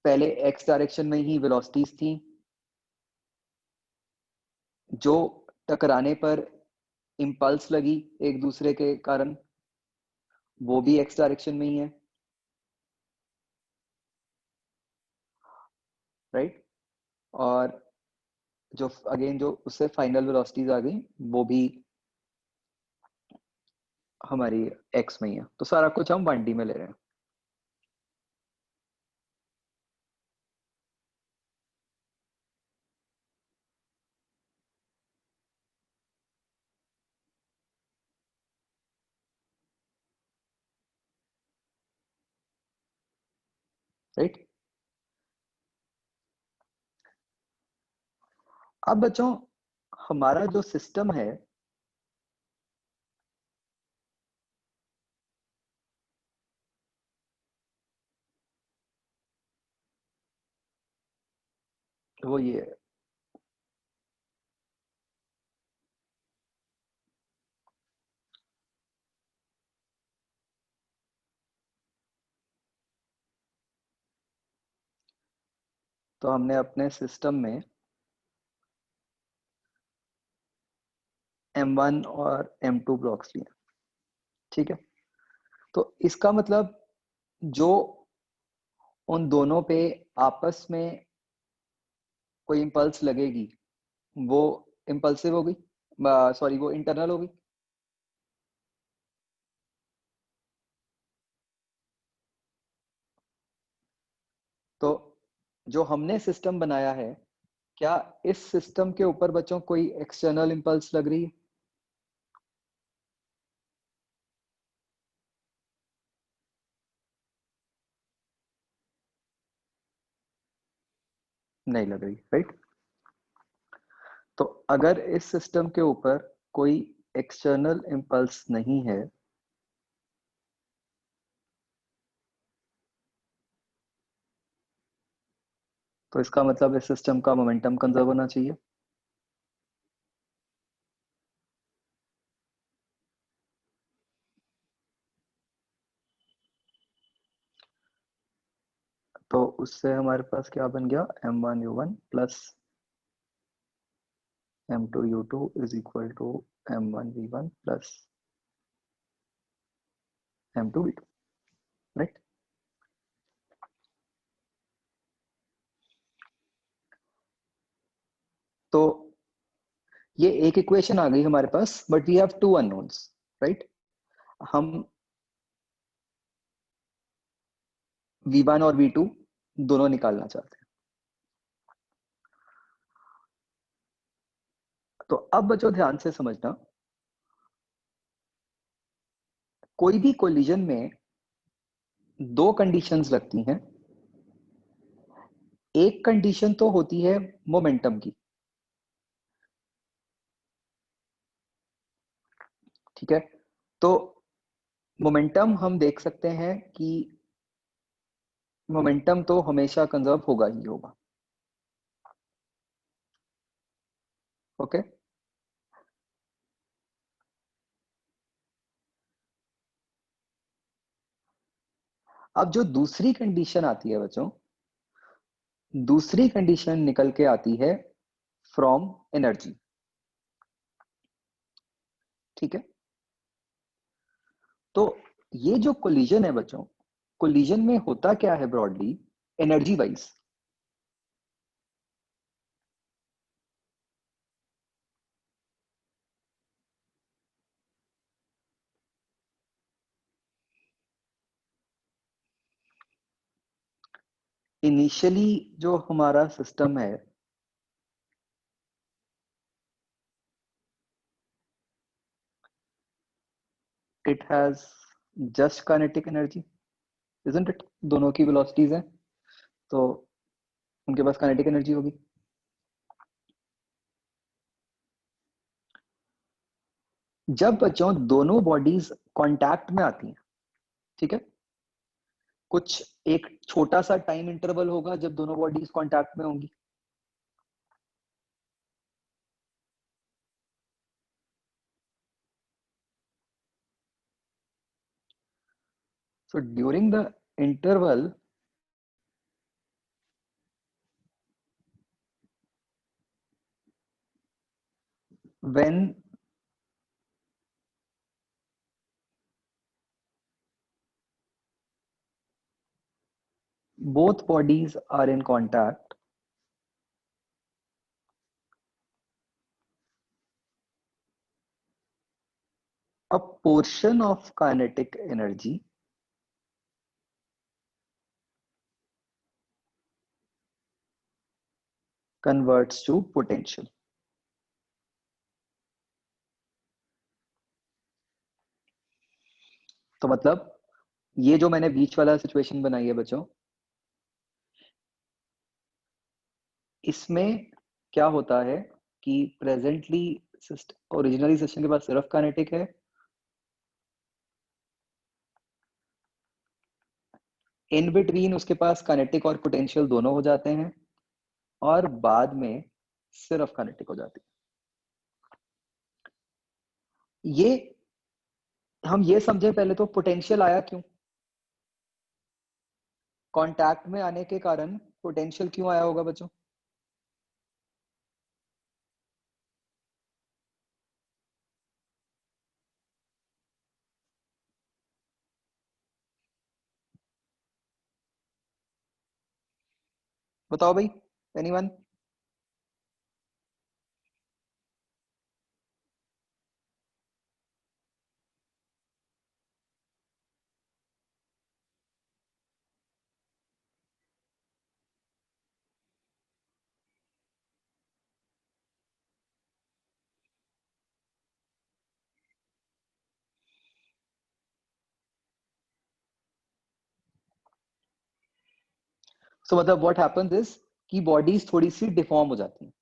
Speaker 1: पहले x डायरेक्शन में ही वेलोसिटीज थी, जो टकराने पर इम्पल्स लगी एक दूसरे के कारण, वो भी x डायरेक्शन में ही है, राइट। और जो अगेन जो उससे फाइनल वेलोसिटीज आ गई वो भी हमारी x में ही है। तो सारा कुछ हम 1D में ले रहे हैं। राइट, अब बच्चों हमारा जो सिस्टम है वो ये है। तो हमने अपने सिस्टम में M1 और M2 ब्लॉक्स लिए। ठीक है, तो इसका मतलब जो उन दोनों पे आपस में कोई इम्पल्स लगेगी वो इम्पल्सिव होगी, सॉरी वो इंटरनल होगी। तो जो हमने सिस्टम बनाया है, क्या इस सिस्टम के ऊपर बच्चों कोई एक्सटर्नल इम्पल्स लग रही है? नहीं लग रही, राइट। तो अगर इस सिस्टम के ऊपर कोई एक्सटर्नल इम्पल्स नहीं है तो इसका मतलब इस सिस्टम का मोमेंटम कंजर्व होना चाहिए। तो उससे हमारे पास क्या बन गया, m1u1 plus m2u2 is equal to m1v1 plus m2v2, right. तो ये एक इक्वेशन आ गई हमारे पास, but we have two unknowns, right. हम v1 और v2 दोनों निकालना चाहते हैं। तो अब बच्चों ध्यान से समझना, कोई भी कोलिजन में दो कंडीशंस लगती हैं। एक कंडीशन तो होती है मोमेंटम की। ठीक है, तो मोमेंटम हम देख सकते हैं कि मोमेंटम तो हमेशा कंजर्व होगा ही होगा। ओके, अब जो दूसरी कंडीशन आती है बच्चों, दूसरी कंडीशन निकल के आती है फ्रॉम एनर्जी। ठीक है, तो ये जो कोलिजन है बच्चों, कोलिजन में होता क्या है ब्रॉडली एनर्जी वाइज? इनिशियली जो हमारा सिस्टम है, it has just kinetic energy, isn't it? दोनों की वेलोसिटीज हैं, तो उनके पास काइनेटिक एनर्जी होगी। जब बच्चों दोनों बॉडीज कांटेक्ट में आती हैं, ठीक है, कुछ एक छोटा सा टाइम इंटरवल होगा जब दोनों बॉडीज कांटेक्ट में होंगी। So during the interval, when both bodies are in contact, a portion of kinetic energy converts to potential। तो मतलब ये जो मैंने बीच वाला सिचुएशन बनाई है बच्चों, इसमें क्या होता है कि प्रेजेंटली ओरिजिनली सिस्टम के पास सिर्फ काइनेटिक है, इन बिटवीन उसके पास काइनेटिक और पोटेंशियल दोनों हो जाते हैं, और बाद में सिर्फ काइनेटिक हो जाती है। ये हम ये समझे पहले, तो पोटेंशियल आया क्यों? कांटेक्ट में आने के कारण पोटेंशियल क्यों आया होगा बच्चों? बताओ भाई, एनीवन? सो मतलब व्हाट हैपेंस इज कि बॉडीज थोड़ी सी डिफॉर्म हो जाती हैं।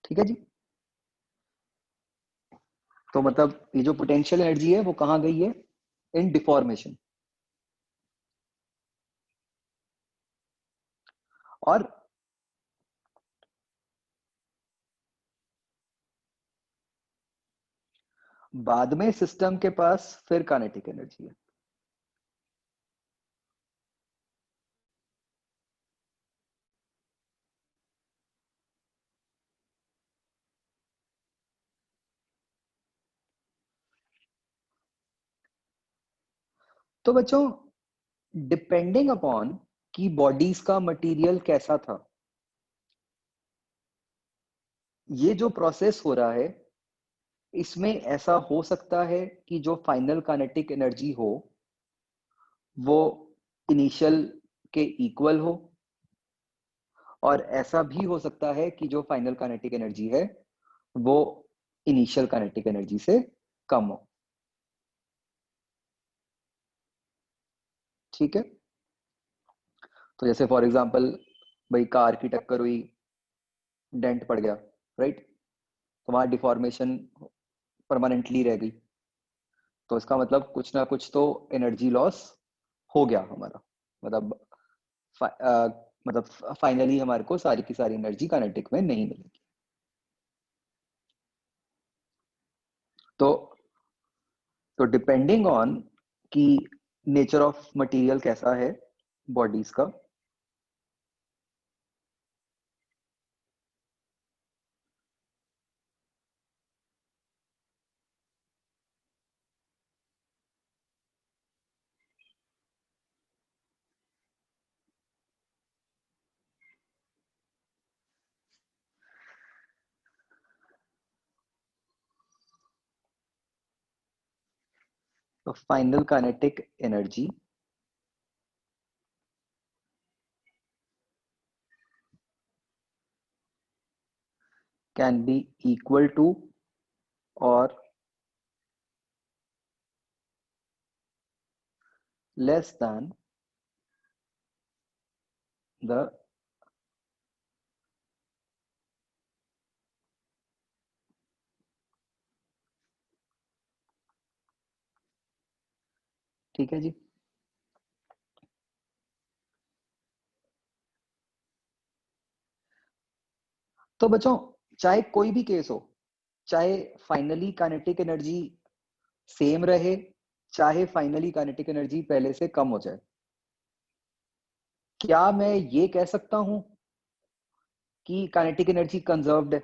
Speaker 1: ठीक है जी, तो मतलब ये जो पोटेंशियल एनर्जी है वो कहाँ गई है? इन डिफॉर्मेशन। और बाद में सिस्टम के पास फिर काइनेटिक एनर्जी है। तो बच्चों, डिपेंडिंग अपॉन कि बॉडीज का मटेरियल कैसा था, ये जो प्रोसेस हो रहा है, इसमें ऐसा हो सकता है कि जो फाइनल काइनेटिक एनर्जी हो वो इनिशियल के इक्वल हो, और ऐसा भी हो सकता है कि जो फाइनल काइनेटिक एनर्जी है वो इनिशियल काइनेटिक एनर्जी से कम हो। ठीक है, तो जैसे फॉर एग्जांपल भाई कार की टक्कर हुई, डेंट पड़ गया, राइट, तो वहां डिफॉर्मेशन परमानेंटली रह गई, तो इसका मतलब कुछ ना कुछ तो एनर्जी लॉस हो गया हमारा, मतलब मतलब फाइनली हमारे को सारी की सारी एनर्जी काइनेटिक में नहीं मिलेगी। तो डिपेंडिंग ऑन कि नेचर ऑफ मटेरियल कैसा है बॉडीज का, तो final kinetic energy can be equal to और लेस देन द, ठीक है जी। तो बच्चों, चाहे कोई भी केस हो, चाहे फाइनली काइनेटिक एनर्जी सेम रहे, चाहे फाइनली काइनेटिक एनर्जी पहले से कम हो जाए, क्या मैं ये कह सकता हूं कि काइनेटिक एनर्जी कंजर्व्ड है?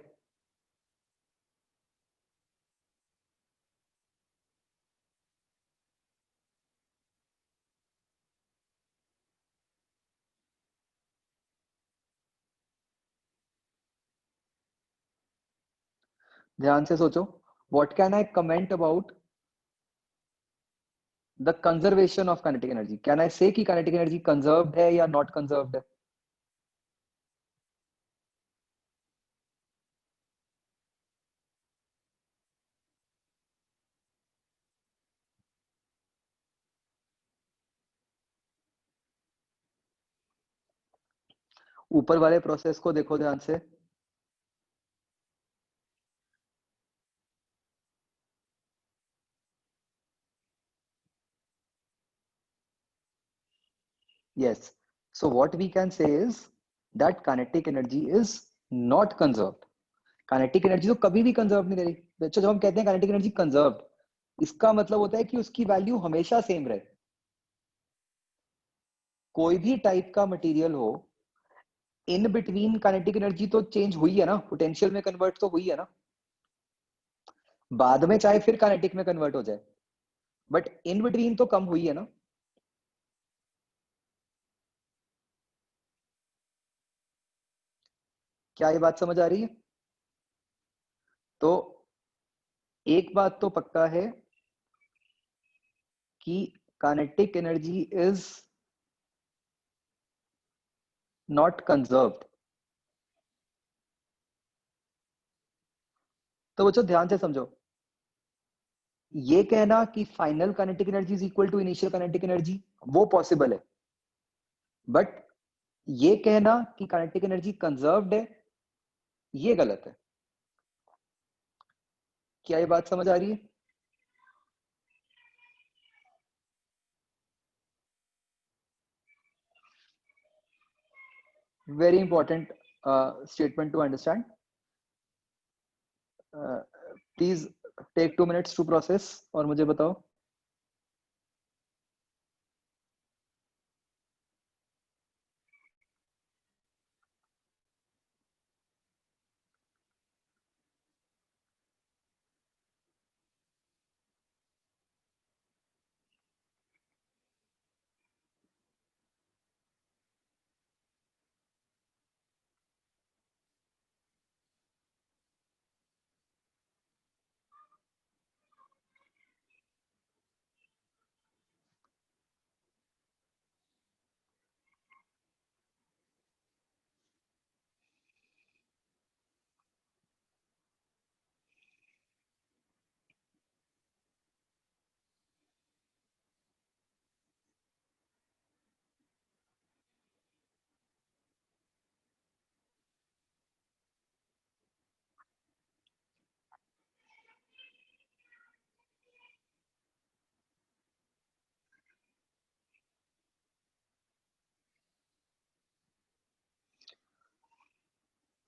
Speaker 1: ध्यान से सोचो, what can I comment about the conservation of kinetic energy? Can I से कि काइनेटिक एनर्जी कंजर्व्ड है या नॉट कंजर्व्ड है? ऊपर वाले प्रोसेस को देखो ध्यान से। Yes. So what we can say is that kinetic energy is not conserved. Kinetic energy तो कभी भी कंजर्व नहीं रही बच्चों। जब हम कहते हैं काइनेटिक एनर्जी कंजर्व्ड, इसका मतलब होता है कि उसकी वैल्यू हमेशा सेम रहे। कोई भी टाइप का मटेरियल हो, इन बिटवीन काइनेटिक एनर्जी तो चेंज हुई है ना, पोटेंशियल में कन्वर्ट तो हुई है ना, बाद में चाहे फिर काइनेटिक में कन्वर्ट हो जाए, बट इन बिटवीन तो कम हुई है ना। क्या ये बात समझ आ रही है? तो एक बात तो पक्का है कि kinetic energy is not conserved. तो बच्चों ध्यान से समझो, ये कहना कि final kinetic energy is equal to initial kinetic energy, वो पॉसिबल है, बट ये कहना कि काइनेटिक एनर्जी कंजर्व्ड है, ये गलत है। क्या ये बात समझ आ रही है? Very important statement to understand. Please take 2 minutes to process और मुझे बताओ।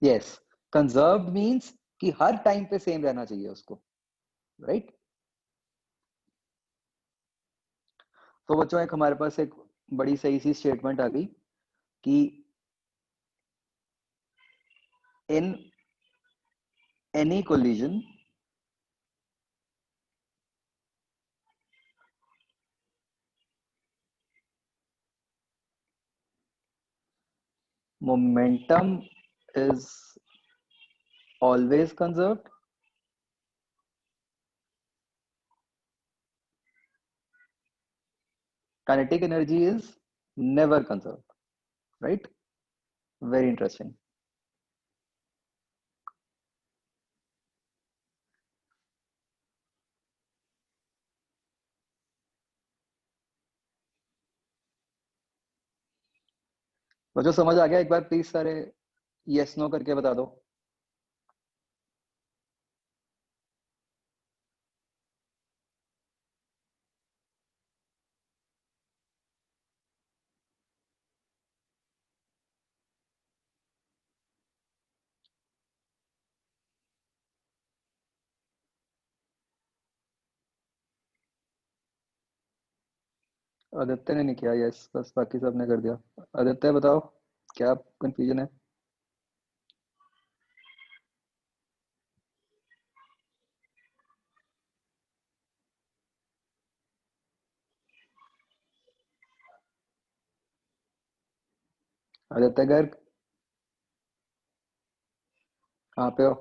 Speaker 1: यस, कंजर्व्ड मींस कि हर टाइम पे सेम रहना चाहिए उसको, राइट? तो बच्चों एक हमारे पास एक बड़ी सही सी स्टेटमेंट आ गई कि in any collision momentum is always conserved, kinetic energy is never conserved, right? Very interesting. बच्चों समझ आ गया? एक बार प्लीज सारे यस नो करके बता दो। आदित्य ने नहीं किया यस, बस बाकी सब ने कर दिया। आदित्य बताओ क्या कंफ्यूजन है? आदित्य गर्ग कहाँ पे हो?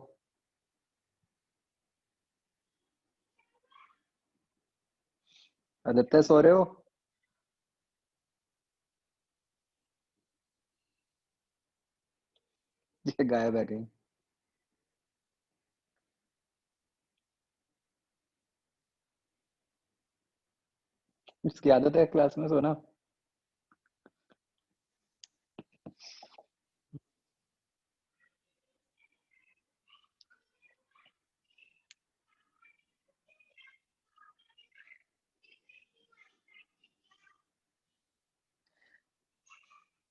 Speaker 1: आदित्य सो रहे हो? ये गायब है कहीं। इसकी आदत है क्लास में सोना।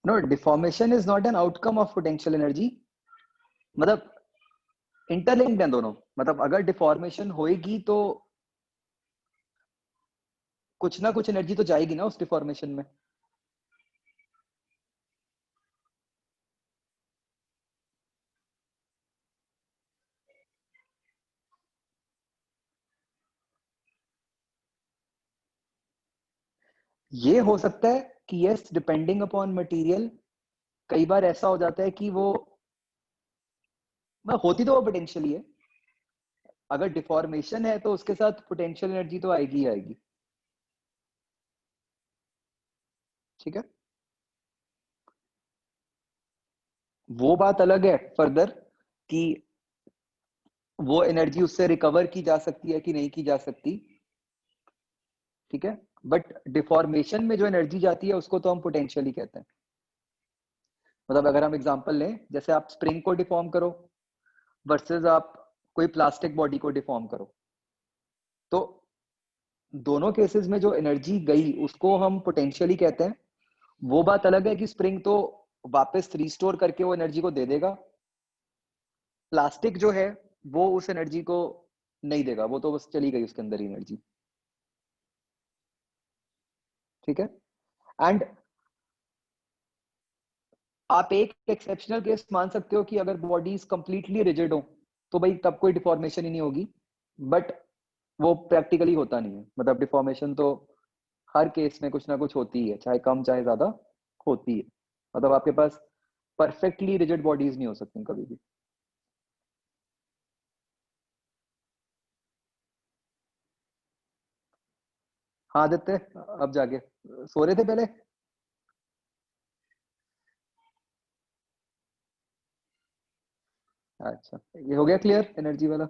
Speaker 1: No, deformation is not an outcome of potential energy. मतलब इंटरलिंक्ड है दोनों। मतलब अगर डिफॉर्मेशन होएगी तो कुछ ना कुछ एनर्जी तो जाएगी ना उस डिफॉर्मेशन में। ये हो सकता है कि यस, डिपेंडिंग अपॉन मटेरियल, कई बार ऐसा हो जाता है कि वो होती तो वो पोटेंशियली है। अगर डिफॉर्मेशन है तो उसके साथ पोटेंशियल एनर्जी तो आएगी ही आएगी। ठीक है, वो बात अलग है फर्दर कि वो एनर्जी उससे रिकवर की जा सकती है कि नहीं की जा सकती। ठीक है, बट डिफॉर्मेशन में जो एनर्जी जाती है उसको तो हम पोटेंशियली कहते हैं। मतलब अगर हम एग्जांपल लें, जैसे आप स्प्रिंग को डिफॉर्म करो वर्सेस आप कोई प्लास्टिक बॉडी को डिफॉर्म करो, तो दोनों केसेस में जो एनर्जी गई उसको हम पोटेंशियली कहते हैं। वो बात अलग है कि स्प्रिंग तो वापस रिस्टोर करके वो एनर्जी को दे देगा। प्लास्टिक जो है वो उस एनर्जी को नहीं देगा, वो तो बस चली गई उसके अंदर ही एनर्जी। ठीक है, एंड आप एक एक्सेप्शनल केस मान सकते हो कि अगर बॉडीज कंप्लीटली रिजिड हो तो भाई तब कोई डिफॉर्मेशन ही नहीं होगी। बट वो प्रैक्टिकली होता नहीं है। मतलब डिफॉर्मेशन तो हर केस में कुछ ना कुछ होती है, चाहे कम चाहे ज्यादा होती है। मतलब आपके पास परफेक्टली रिजिड बॉडीज नहीं हो सकती कभी भी। हाँ आदित्य, अब जागे, सो रहे थे पहले? अच्छा, ये हो गया क्लियर एनर्जी वाला?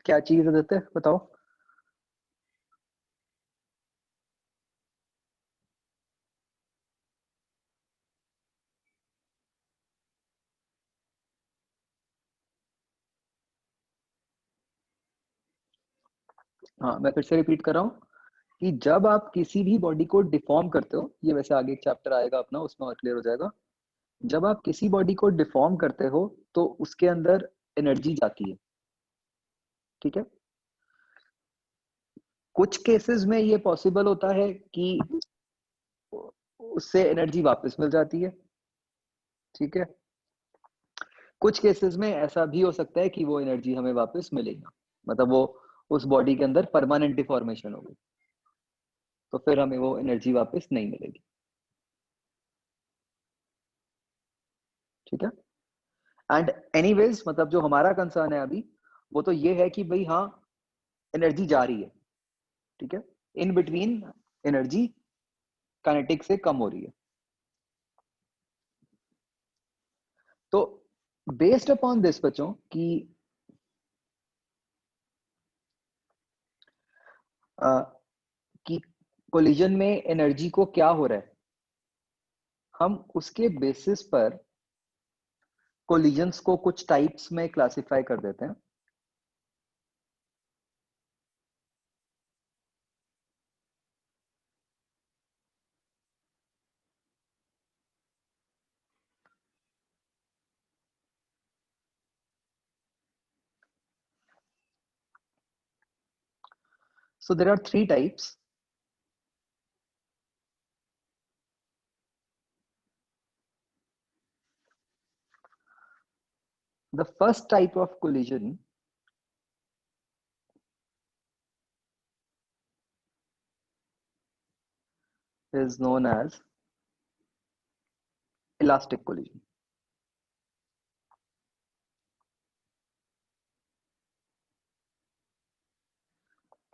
Speaker 1: क्या चीज है आदित्य, बताओ। हाँ, मैं फिर से रिपीट कर रहा हूँ कि जब आप किसी भी बॉडी को डिफॉर्म करते हो, ये वैसे आगे एक चैप्टर आएगा अपना, उसमें और क्लियर हो जाएगा। जब आप किसी बॉडी को डिफॉर्म करते हो तो उसके अंदर एनर्जी जाती है, ठीक है। कुछ केसेस में ये पॉसिबल होता है कि उससे एनर्जी वापस मिल जाती है, ठीक है। कुछ केसेस में ऐसा भी हो सकता है कि वो एनर्जी हमें वापस मिलेगी, मतलब वो उस बॉडी के अंदर परमानेंट डिफॉर्मेशन होगी, तो फिर हमें वो एनर्जी वापस नहीं मिलेगी, ठीक है। एंड एनीवेज, मतलब जो हमारा कंसर्न है अभी, वो तो ये है कि भाई हाँ, एनर्जी जा रही है, ठीक है। इन बिटवीन एनर्जी काइनेटिक से कम हो रही है। तो बेस्ड अपॉन दिस बच्चों कि कि कोलिजन में एनर्जी को क्या हो रहा है, हम उसके बेसिस पर कोलिजन्स को कुछ टाइप्स में क्लासिफाई कर देते हैं। So there are three types. The first type of collision is known as elastic collision.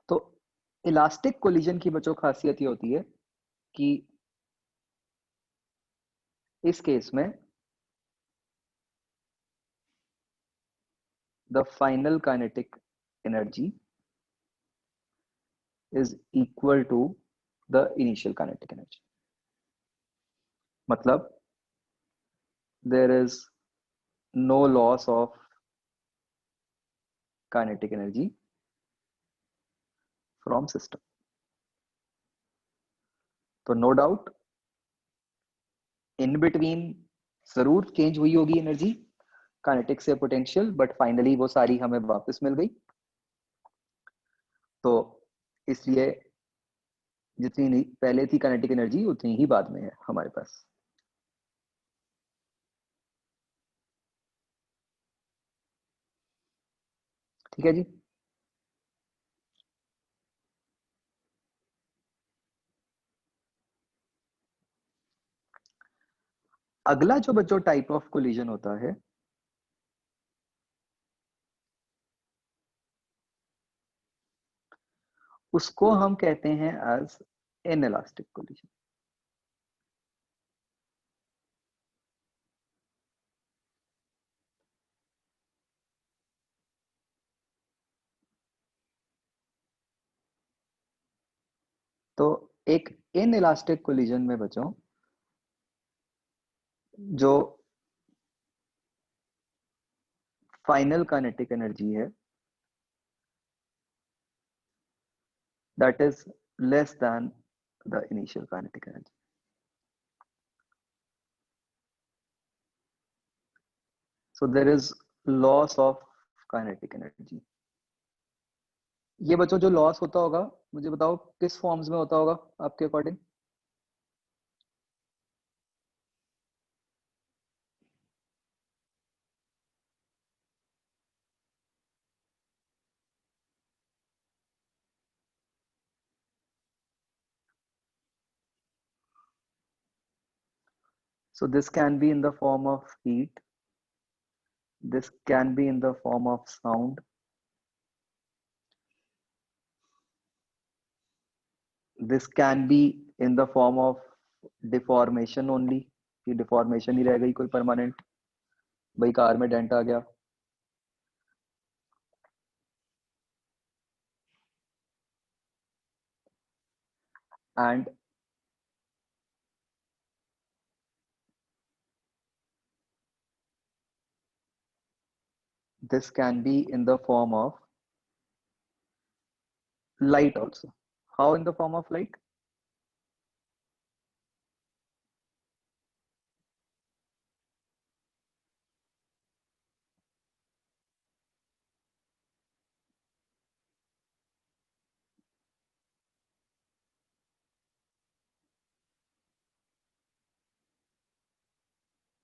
Speaker 1: तो इलास्टिक कोलिजन की बच्चों खासियत ये होती है कि इस केस में the final kinetic energy is equal to the initial kinetic energy. मतलब there is no loss of kinetic energy from system. तो नो डाउट इन बिटवीन जरूर चेंज हुई होगी एनर्जी काइनेटिक से पोटेंशियल, बट फाइनली वो सारी हमें वापस मिल गई। तो इसलिए जितनी पहले थी काइनेटिक एनर्जी उतनी ही बाद में है हमारे पास। ठीक है जी। अगला जो बच्चों टाइप ऑफ कोलिजन होता है उसको हम कहते हैं एज इनइलास्टिक कोलिजन। तो एक इनइलास्टिक कोलिजन में बच्चों जो फाइनल काइनेटिक एनर्जी है that is less than the initial kinetic energy. So there is loss of kinetic energy. ये बच्चों जो लॉस होता होगा, मुझे बताओ किस फॉर्म्स में होता होगा आपके according. So this can be in the form of heat, this can be in the form of sound, this can be in the form of deformation only, कि डिफॉर्मेशन ही रह गई कोई परमानेंट, भाई कार में डेंट आ गया। And this can be in the form of light also. How in the form of light?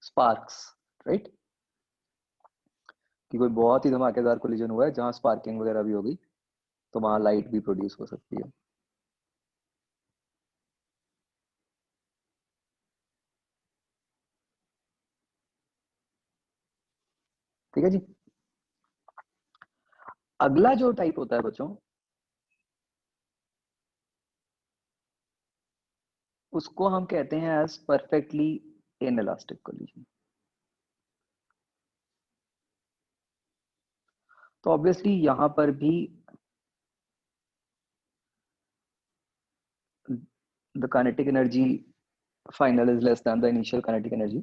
Speaker 1: Sparks, right? कि कोई बहुत ही धमाकेदार कोलिजन हुआ है जहां स्पार्किंग वगैरह भी होगी, तो वहां लाइट भी प्रोड्यूस हो सकती है। ठीक है जी। अगला जो टाइप होता है बच्चों, उसको हम कहते हैं एज परफेक्टली इनइलास्टिक कोलिजन। तो ऑब्वियसली यहां पर भी the kinetic energy final is less than the initial kinetic energy.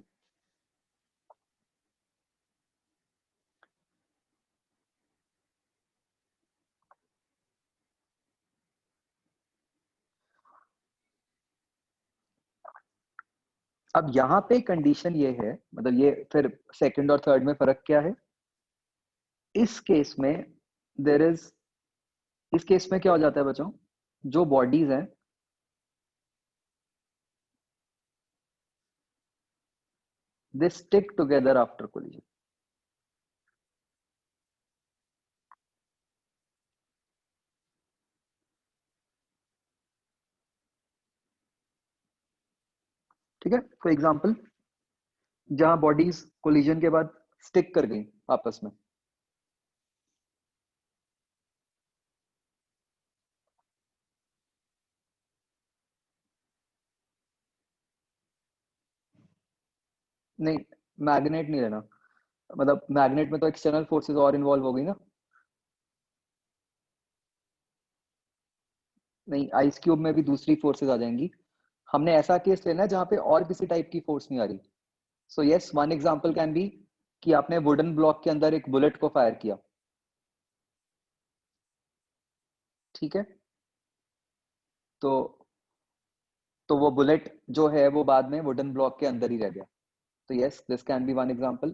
Speaker 1: अब यहाँ पे कंडीशन ये है, मतलब ये फिर सेकंड और थर्ड में फर्क क्या है? इस केस में देर इज, इस केस में क्या हो जाता है बच्चों, जो बॉडीज हैं they stick together after collision. ठीक है, फॉर एग्जाम्पल जहां बॉडीज कोलिजन के बाद स्टिक कर गई आपस में, नहीं मैग्नेट नहीं लेना, मतलब मैग्नेट में तो एक्सटर्नल फोर्सेस और इन्वॉल्व हो गई ना। नहीं, आइस क्यूब में भी दूसरी फोर्सेस आ जाएंगी। हमने ऐसा केस लेना है जहां पे और किसी टाइप की फोर्स नहीं आ रही। So yes, one example can be कि आपने वुडन ब्लॉक के अंदर एक बुलेट को फायर किया, ठीक है, तो वो बुलेट जो है वो बाद में वुडन ब्लॉक के अंदर ही रह गया। तो yes, this can be one example.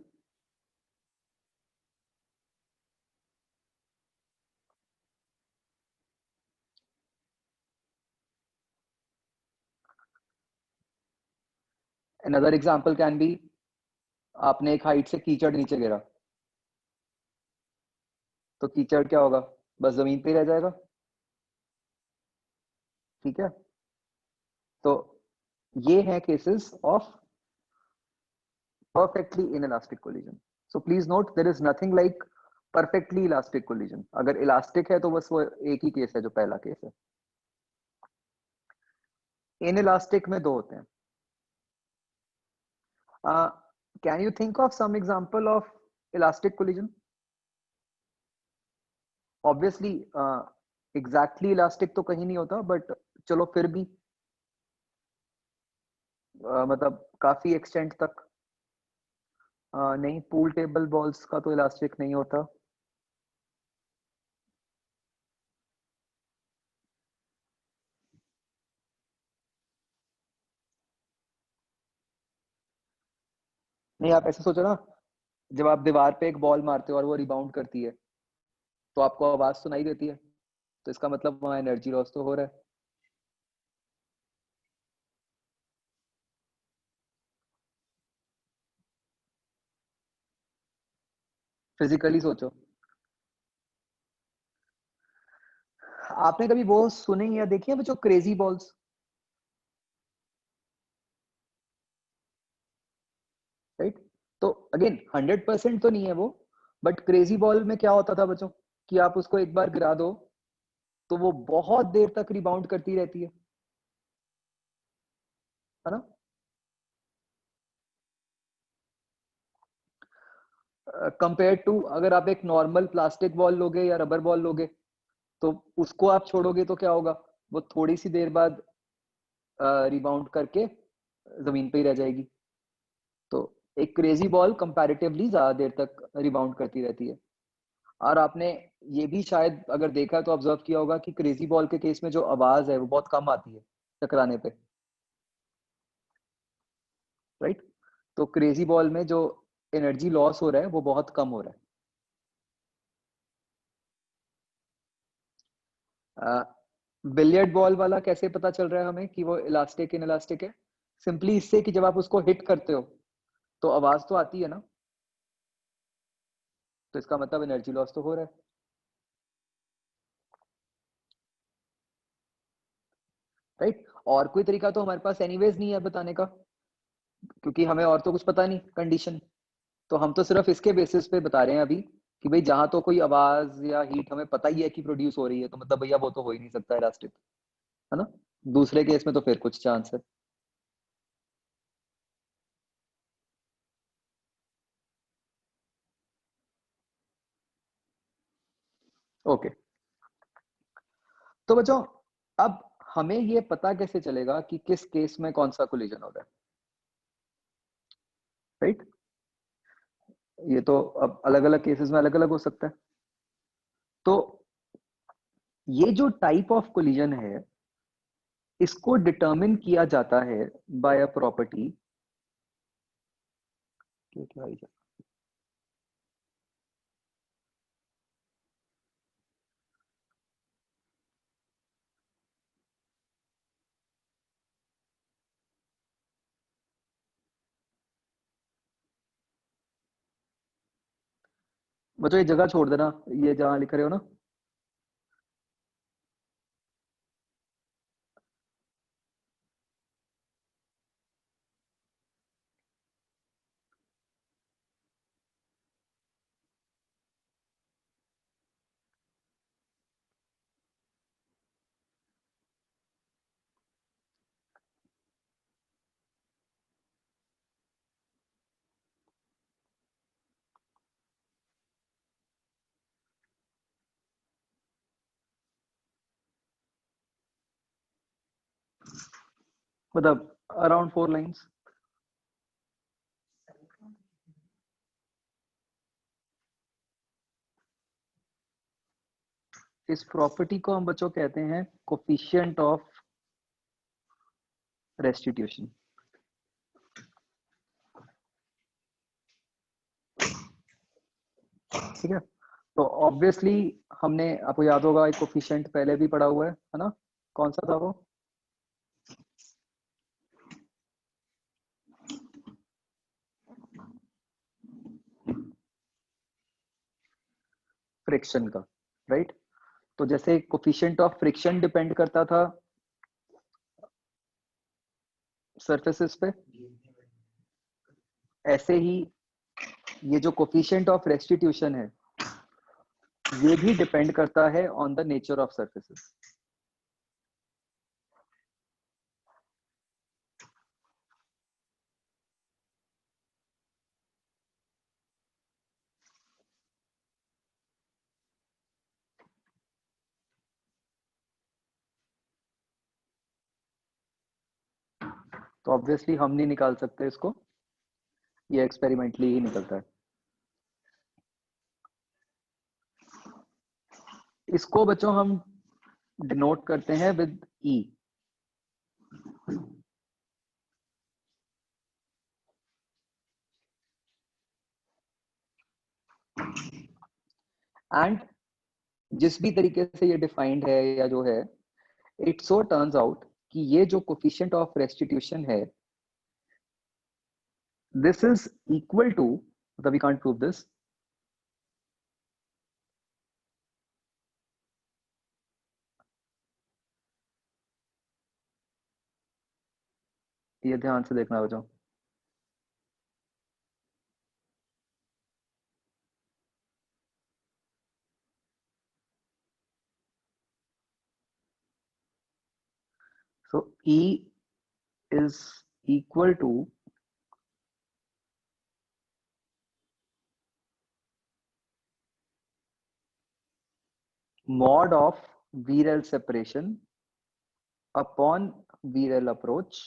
Speaker 1: Another example can be, आपने एक हाइट से कीचड़ नीचे गिरा, तो कीचड़ क्या होगा, बस जमीन पे ही रह जाएगा। ठीक है, तो ये है cases of perfectly inelastic collision. So please note there is nothing like perfectly elastic collision. अगर इलास्टिक है तो बस वो एक ही केस है जो पहला केस है। इनइलास्टिक में दो होते हैं। Can you think of some example of elastic collision? Obviously exactly elastic तो कहीं नहीं होता, बट चलो फिर भी मतलब काफी एक्सटेंट तक। नहीं, पूल टेबल बॉल्स का तो इलास्टिक नहीं होता। नहीं, आप ऐसे सोचो ना, जब आप दीवार पे एक बॉल मारते हो और वो रिबाउंड करती है, तो आपको आवाज सुनाई देती है, तो इसका मतलब वहां एनर्जी लॉस तो हो रहा है। फिजिकली सोचो। आपने कभी वो सुनी या देखी है जो क्रेजी बॉल्स? राइट, तो अगेन 100% तो नहीं है वो, बट क्रेजी बॉल में क्या होता था बच्चों, कि आप उसको एक बार गिरा दो तो वो बहुत देर तक रिबाउंड करती रहती है ना? कंपेयर टू अगर आप एक नॉर्मल प्लास्टिक बॉल लोगे या रबर बॉल लोगे, तो उसको आप छोड़ोगे तो क्या होगा, वो थोड़ी सी देर बाद रिबाउंड करके जमीन पे ही रह जाएगी। तो एक क्रेजी बॉल कंपैरेटिवली ज्यादा देर तक रिबाउंड करती रहती है। और आपने ये भी शायद अगर देखा तो ऑब्जर्व किया होगा कि क्रेजी बॉल के केस में जो आवाज है वो बहुत कम आती है टकराने पे, राइट? तो क्रेजी बॉल में जो एनर्जी लॉस हो रहा है वो बहुत कम हो रहा है। बिलियर्ड बॉल वाला कैसे पता चल रहा है हमें कि वो इलास्टिक इन इलास्टिक है? सिंपली इससे कि जब आप उसको हिट करते हो तो आवाज तो आती है ना, तो इसका मतलब एनर्जी लॉस तो हो रहा है, राइट? और कोई तरीका तो हमारे पास एनीवेज नहीं है बताने का, क्योंकि हमें और तो कुछ पता नहीं कंडीशन। तो हम तो सिर्फ इसके बेसिस पे बता रहे हैं अभी कि भाई जहां तो कोई आवाज या हीट हमें पता ही है कि प्रोड्यूस हो रही है, तो मतलब भैया वो तो हो ही नहीं सकता इलास्टिक, है ना? दूसरे केस में तो फिर कुछ चांस है। ओके, तो बच्चों अब हमें ये पता कैसे चलेगा कि किस केस में कौन सा कोलिजन हो रहा है, राइट? ये तो अब अलग अलग केसेस में अलग अलग हो सकता है। तो ये जो टाइप ऑफ कोलिजन है इसको डिटरमिन किया जाता है बाय अ प्रॉपर्टी। बच्चों ये जगह छोड़ देना, ये जहां लिख रहे हो ना। मतलब अराउंड 4 लाइन्स। इस प्रॉपर्टी को हम बच्चों कहते हैं कोफिशिएंट ऑफ रेस्टिट्यूशन। ठीक है, तो ऑब्वियसली हमने, आपको याद होगा एक कोफिशिएंट पहले भी पढ़ा हुआ है ना? कौन सा था वो? फ्रिक्शन का, राइट? तो जैसे कोफिशिएंट ऑफ फ्रिक्शन डिपेंड करता था सरफेसेस पे, ऐसे ही ये जो कोफिशिएंट ऑफ रेस्टिट्यूशन है ये भी डिपेंड करता है on the nature of surfaces. तो ऑब्वियसली हम नहीं निकाल सकते इसको, ये एक्सपेरिमेंटली ही निकलता है। इसको बच्चों हम डिनोट करते हैं विद ई। एंड जिस भी तरीके से ये डिफाइंड है या जो है, इट सो टर्न्स आउट कि ये जो कोफिशिएंट ऑफ रेस्टिट्यूशन है दिस इज इक्वल टू, मतलब वी कांट प्रूव दिस, ये ध्यान से देखना बच्चों। So e is equal to mod of Virel separation upon Virel approach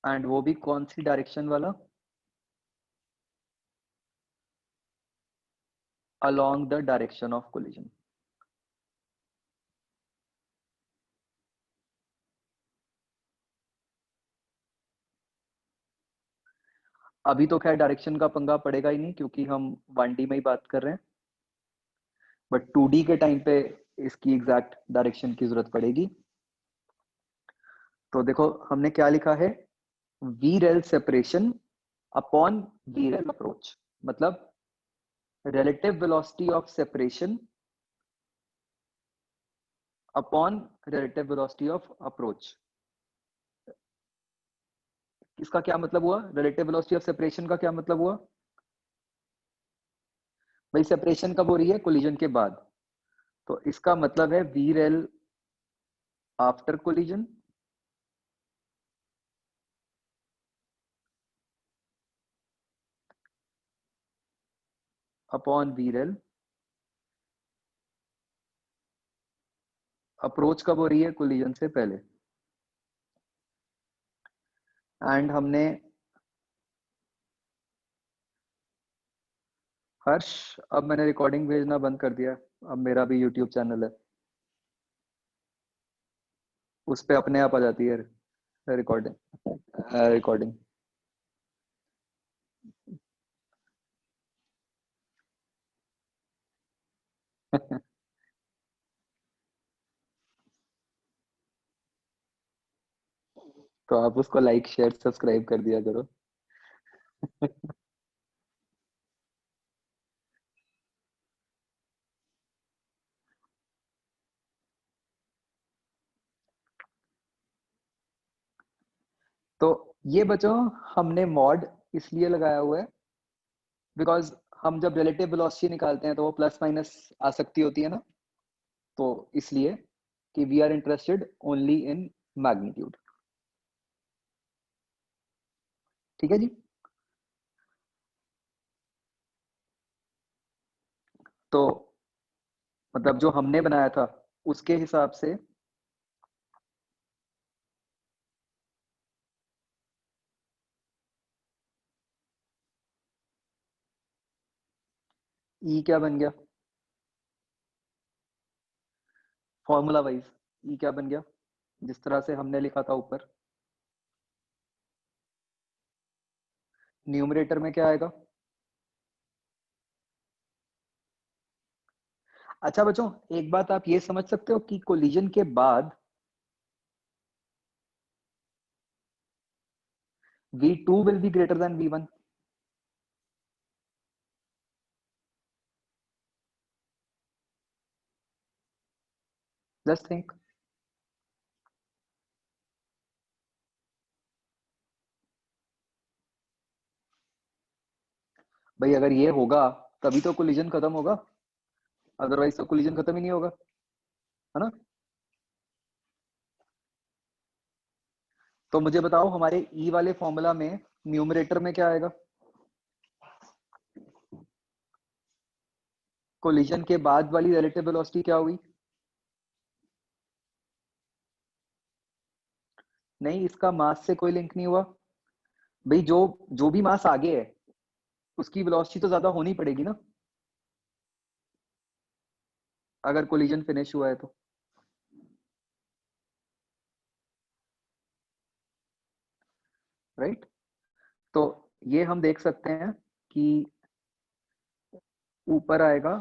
Speaker 1: and वो भी कौन सी डायरेक्शन वाला? along the direction of collision. अभी तो खैर डायरेक्शन का पंगा पड़ेगा ही नहीं क्योंकि हम 1D में ही बात कर रहे हैं, बट 2D के टाइम पे इसकी एग्जैक्ट डायरेक्शन की जरूरत पड़ेगी। तो देखो हमने क्या लिखा है, VREL separation upon VREL approach, मतलब relative velocity of separation upon relative velocity of approach। इसका क्या मतलब हुआ? relative velocity of separation का क्या मतलब हुआ भाई? सेपरेशन कब हो रही है? कोलिजन के बाद। तो इसका मतलब है VREL after collision upon VREL approach कब हो रही है? कोलिजन से पहले। एंड हमने हर्ष, अब मैंने रिकॉर्डिंग भेजना बंद कर दिया, अब मेरा भी यूट्यूब चैनल है, उस पे अपने आप आ जाती है रिकॉर्डिंग रिकॉर्डिंग। तो आप उसको लाइक शेयर सब्सक्राइब कर दिया करो। तो ये बच्चों हमने मॉड इसलिए लगाया हुआ है बिकॉज हम जब रिलेटिव वेलोसिटी निकालते हैं तो वो प्लस माइनस आ सकती होती है ना, तो इसलिए कि we are interested only in magnitude. ठीक है जी। तो मतलब जो हमने बनाया था उसके हिसाब से ई क्या बन गया फॉर्मूला वाइज? ई क्या बन गया जिस तरह से हमने लिखा था ऊपर? न्यूमरेटर में क्या आएगा? अच्छा बच्चों एक बात आप ये समझ सकते हो कि कोलिजन के बाद V2 will be greater than V1। Just think. भाई अगर ये होगा तभी तो कोलिजन खत्म होगा, अदरवाइज तो कोलिजन खत्म ही नहीं होगा, है ना? तो मुझे बताओ हमारे ई वाले फॉर्मूला में न्यूमरेटर में क्या आएगा? कोलिजन के बाद वाली रिलेटिव वेलोसिटी क्या हुई? नहीं, इसका मास से कोई लिंक नहीं हुआ भाई। जो जो भी मास आगे है उसकी वेलोसिटी तो ज्यादा होनी पड़ेगी ना, अगर कोलिजन फिनिश हुआ है तो। राइट। तो ये हम देख सकते हैं कि ऊपर आएगा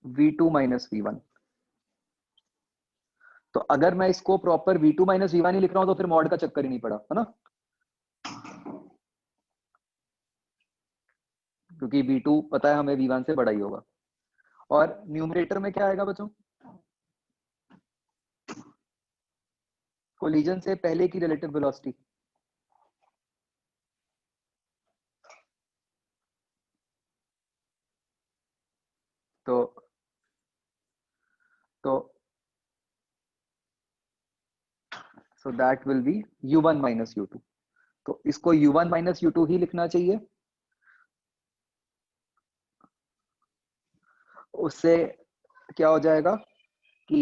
Speaker 1: V2 माइनस V1। तो अगर मैं इसको प्रॉपर V2 माइनस V1 ही लिख रहा हूं तो फिर मॉड का चक्कर ही नहीं पड़ा, है ना? क्योंकि V2 पता है हमें V1 से बड़ा ही होगा। और न्यूमरेटर में क्या आएगा बच्चों? कोलिजन से पहले की रिलेटिव वेलोसिटी। तो तो so that will be U1 minus U2। तो इसको U1 माइनस U2 ही लिखना चाहिए। उससे क्या हो जाएगा कि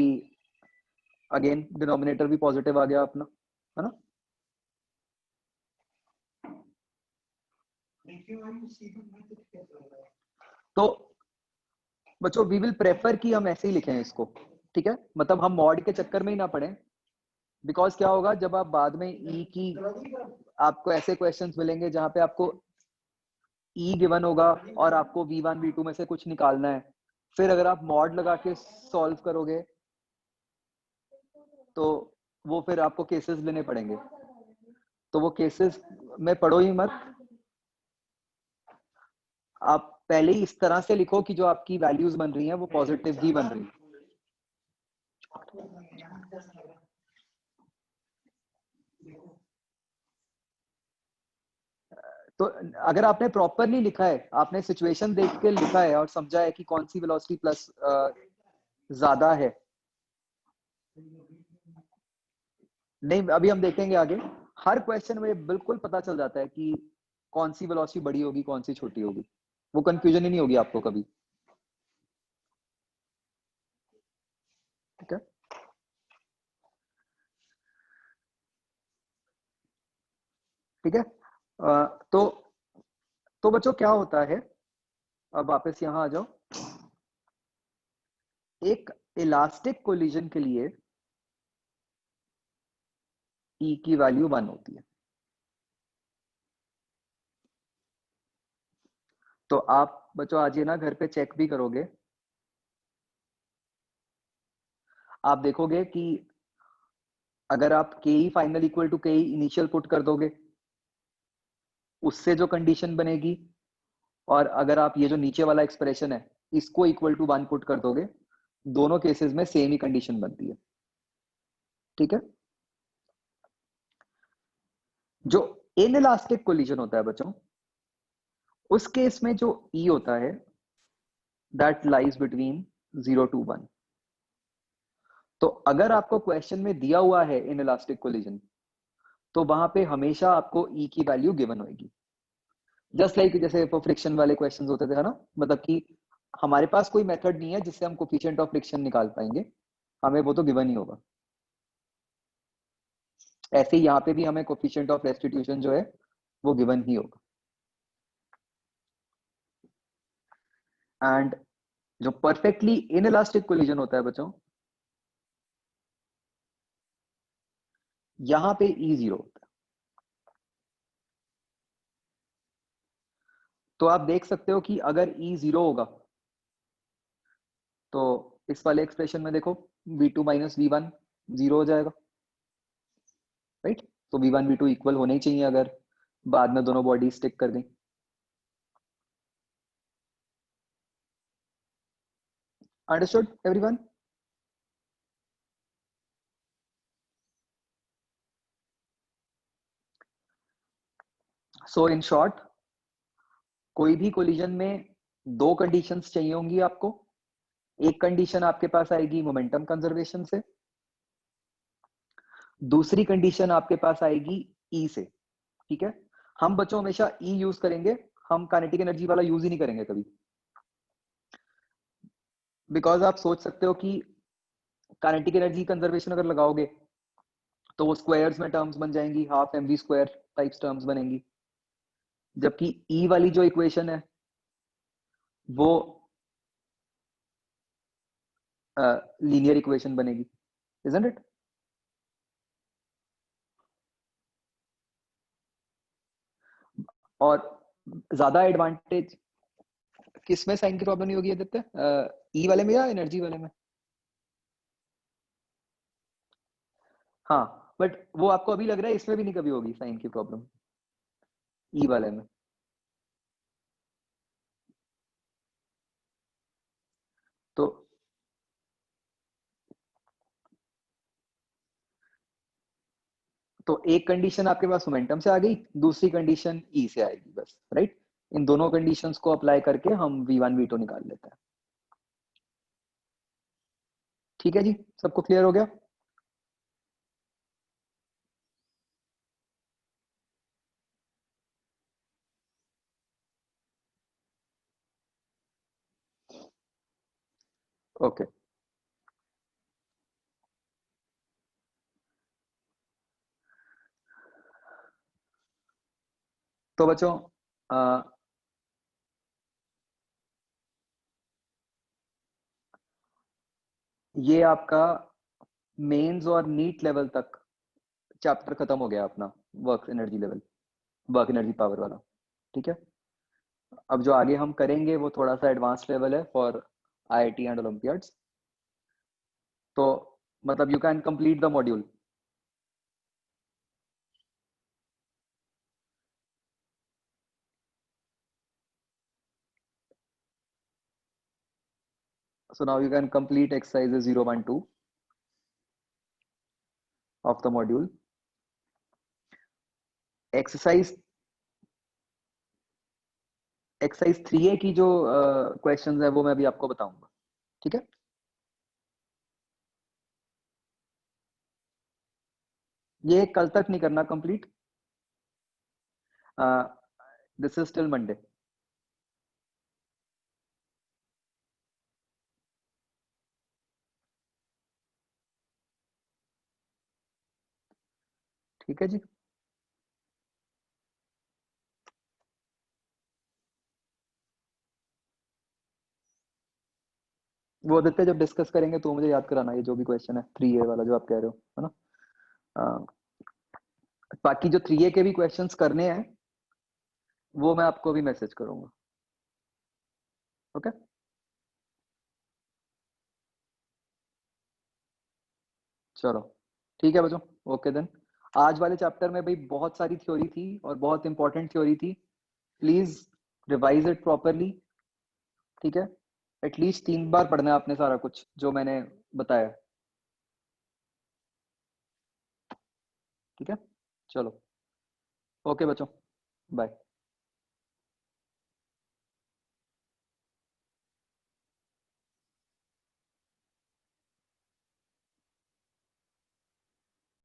Speaker 1: अगेन डिनोमिनेटर भी पॉजिटिव आ गया अपना, है ना? तो बच्चों वी विल प्रेफर कि हम ऐसे ही लिखें इसको, ठीक है, मतलब हम मॉड के चक्कर में ही ना पड़े, बिकॉज क्या होगा जब आप बाद में ई की, आपको ऐसे क्वेश्चंस मिलेंगे जहां पे आपको ई गिवन होगा और आपको V1 V2 में से कुछ निकालना है, फिर अगर आप मॉड लगा के सॉल्व करोगे तो वो फिर आपको केसेस लेने पड़ेंगे, तो वो केसेस में पढ़ो ही मत। आप पहले ही इस तरह से लिखो कि जो आपकी वैल्यूज बन रही हैं वो पॉजिटिव ही बन रही हैं। तो अगर आपने प्रॉपरली लिखा है, आपने सिचुएशन देख के लिखा है और समझा है कि कौन सी वेलोसिटी प्लस ज्यादा है, नहीं अभी हम देखेंगे आगे, हर क्वेश्चन में बिल्कुल पता चल जाता है कि कौन सी वेलोसिटी बड़ी होगी कौन सी छोटी होगी, वो कंफ्यूजन ही नहीं होगी आपको कभी, ठीक है। ठीक है, तो बच्चों क्या होता है, अब वापस यहां आ जाओ, एक इलास्टिक कोलिजन के लिए ई की वैल्यू 1 होती है, तो आप बच्चों आज ये ना घर पे चेक भी करोगे, आप देखोगे कि अगर आप के ई फाइनल इक्वल टू के ई इनिशियल पुट कर दोगे, उससे जो कंडीशन बनेगी, और अगर आप ये जो नीचे वाला एक्सप्रेशन है इसको इक्वल टू 1 पुट कर दोगे, दोनों केसेस में सेम ही कंडीशन बनती है, ठीक है। जो इनइलास्टिक कोलिजन होता है बच्चों, उस केस में जो ई होता है दैट लाइज बिटवीन 0 to 1, तो अगर आपको क्वेश्चन में दिया हुआ है इनइलास्टिक कोलिजन, तो वहां पे हमेशा आपको ई की वैल्यू गिवन होगी, जस्ट लाइक जैसे फ्रिक्शन वाले क्वेश्चंस होते थे, है ना, मतलब कि हमारे पास कोई मेथड नहीं है जिससे हम कोफिशिएंट ऑफ फ्रिक्शन निकाल पाएंगे, हमें वो तो गिवन ही होगा, ऐसे ही यहाँ पे भी हमें कोफिशिएंट ऑफ रेस्टिट्यूशन जो है वो गिवन ही होगा। एंड जो परफेक्टली इनइलास्टिक कोलिजन होता है बच्चों, यहां पे ई 0 होता है, तो आप देख सकते हो कि अगर ई 0 होगा तो इस वाले एक्सप्रेशन में देखो V2 माइनस V1 0 हो जाएगा, राइट, तो V1 V2 इक्वल होने ही चाहिए अगर बाद में दोनों बॉडी स्टिक कर दें। Understood everyone? So in short, कोई भी कोलिजन में दो कंडीशंस चाहिए होंगी आपको, एक कंडीशन आपके पास आएगी मोमेंटम कंजर्वेशन से, दूसरी कंडीशन आपके पास आएगी ई से, ठीक है। हम बच्चों हमेशा ई यूज करेंगे, हम काइनेटिक एनर्जी वाला यूज ही नहीं करेंगे कभी, बिकॉज आप सोच सकते हो कि काइनेटिक एनर्जी कंजर्वेशन अगर लगाओगे तो वो स्क्वायर्स में टर्म्स बन जाएंगी, half m v square types terms बनेंगी, जबकि ई वाली जो इक्वेशन है वो लीनियर इक्वेशन बनेगी, इजंट इट? और ज्यादा एडवांटेज किसमें साइन की प्रॉब्लम नहीं होगी आदित्य, ई वाले में या एनर्जी वाले में? हाँ, बट वो आपको अभी लग रहा है इसमें भी नहीं कभी होगी साइन की प्रॉब्लम, ई वाले में। तो एक कंडीशन आपके पास मोमेंटम से आ गई, दूसरी कंडीशन ई से आएगी, बस, राइट। इन दोनों कंडीशंस को अप्लाई करके हम V1 V2 निकाल लेते हैं, ठीक है जी, सबको क्लियर हो गया? ओके, तो बच्चों ये आपका मेंस और नीट लेवल तक चैप्टर खत्म हो गया अपना, work energy level, work energy power वाला। ठीक है, अब जो आगे हम करेंगे वो थोड़ा सा एडवांस लेवल है फॉर आईआईटी एंड ओलंपियाड्स। तो मतलब you can complete the module. So now you can complete exercises 0, 1, 2 of the module. Exercise 3A की जो क्वेश्चंस है वो मैं अभी आपको बताऊंगा। ठीक है, ये कल तक नहीं करना complete, this is till Monday. ठीक है जी, वो आदित्य जब डिस्कस करेंगे तो मुझे याद कराना, ये जो भी क्वेश्चन है 3A वाला जो आप कह रहे हो, है ना। बाकी जो 3A के भी क्वेश्चंस करने हैं वो मैं आपको भी मैसेज करूंगा। ओके, चलो ठीक है बच्चों, ओके देन। आज वाले चैप्टर में भाई बहुत सारी थ्योरी थी और बहुत इंपॉर्टेंट थ्योरी थी, प्लीज रिवाइज इट प्रॉपरली। ठीक है, एटलीस्ट 3 बार पढ़ना है आपने सारा कुछ जो मैंने बताया। ठीक है, चलो, ओके बच्चों, बाय।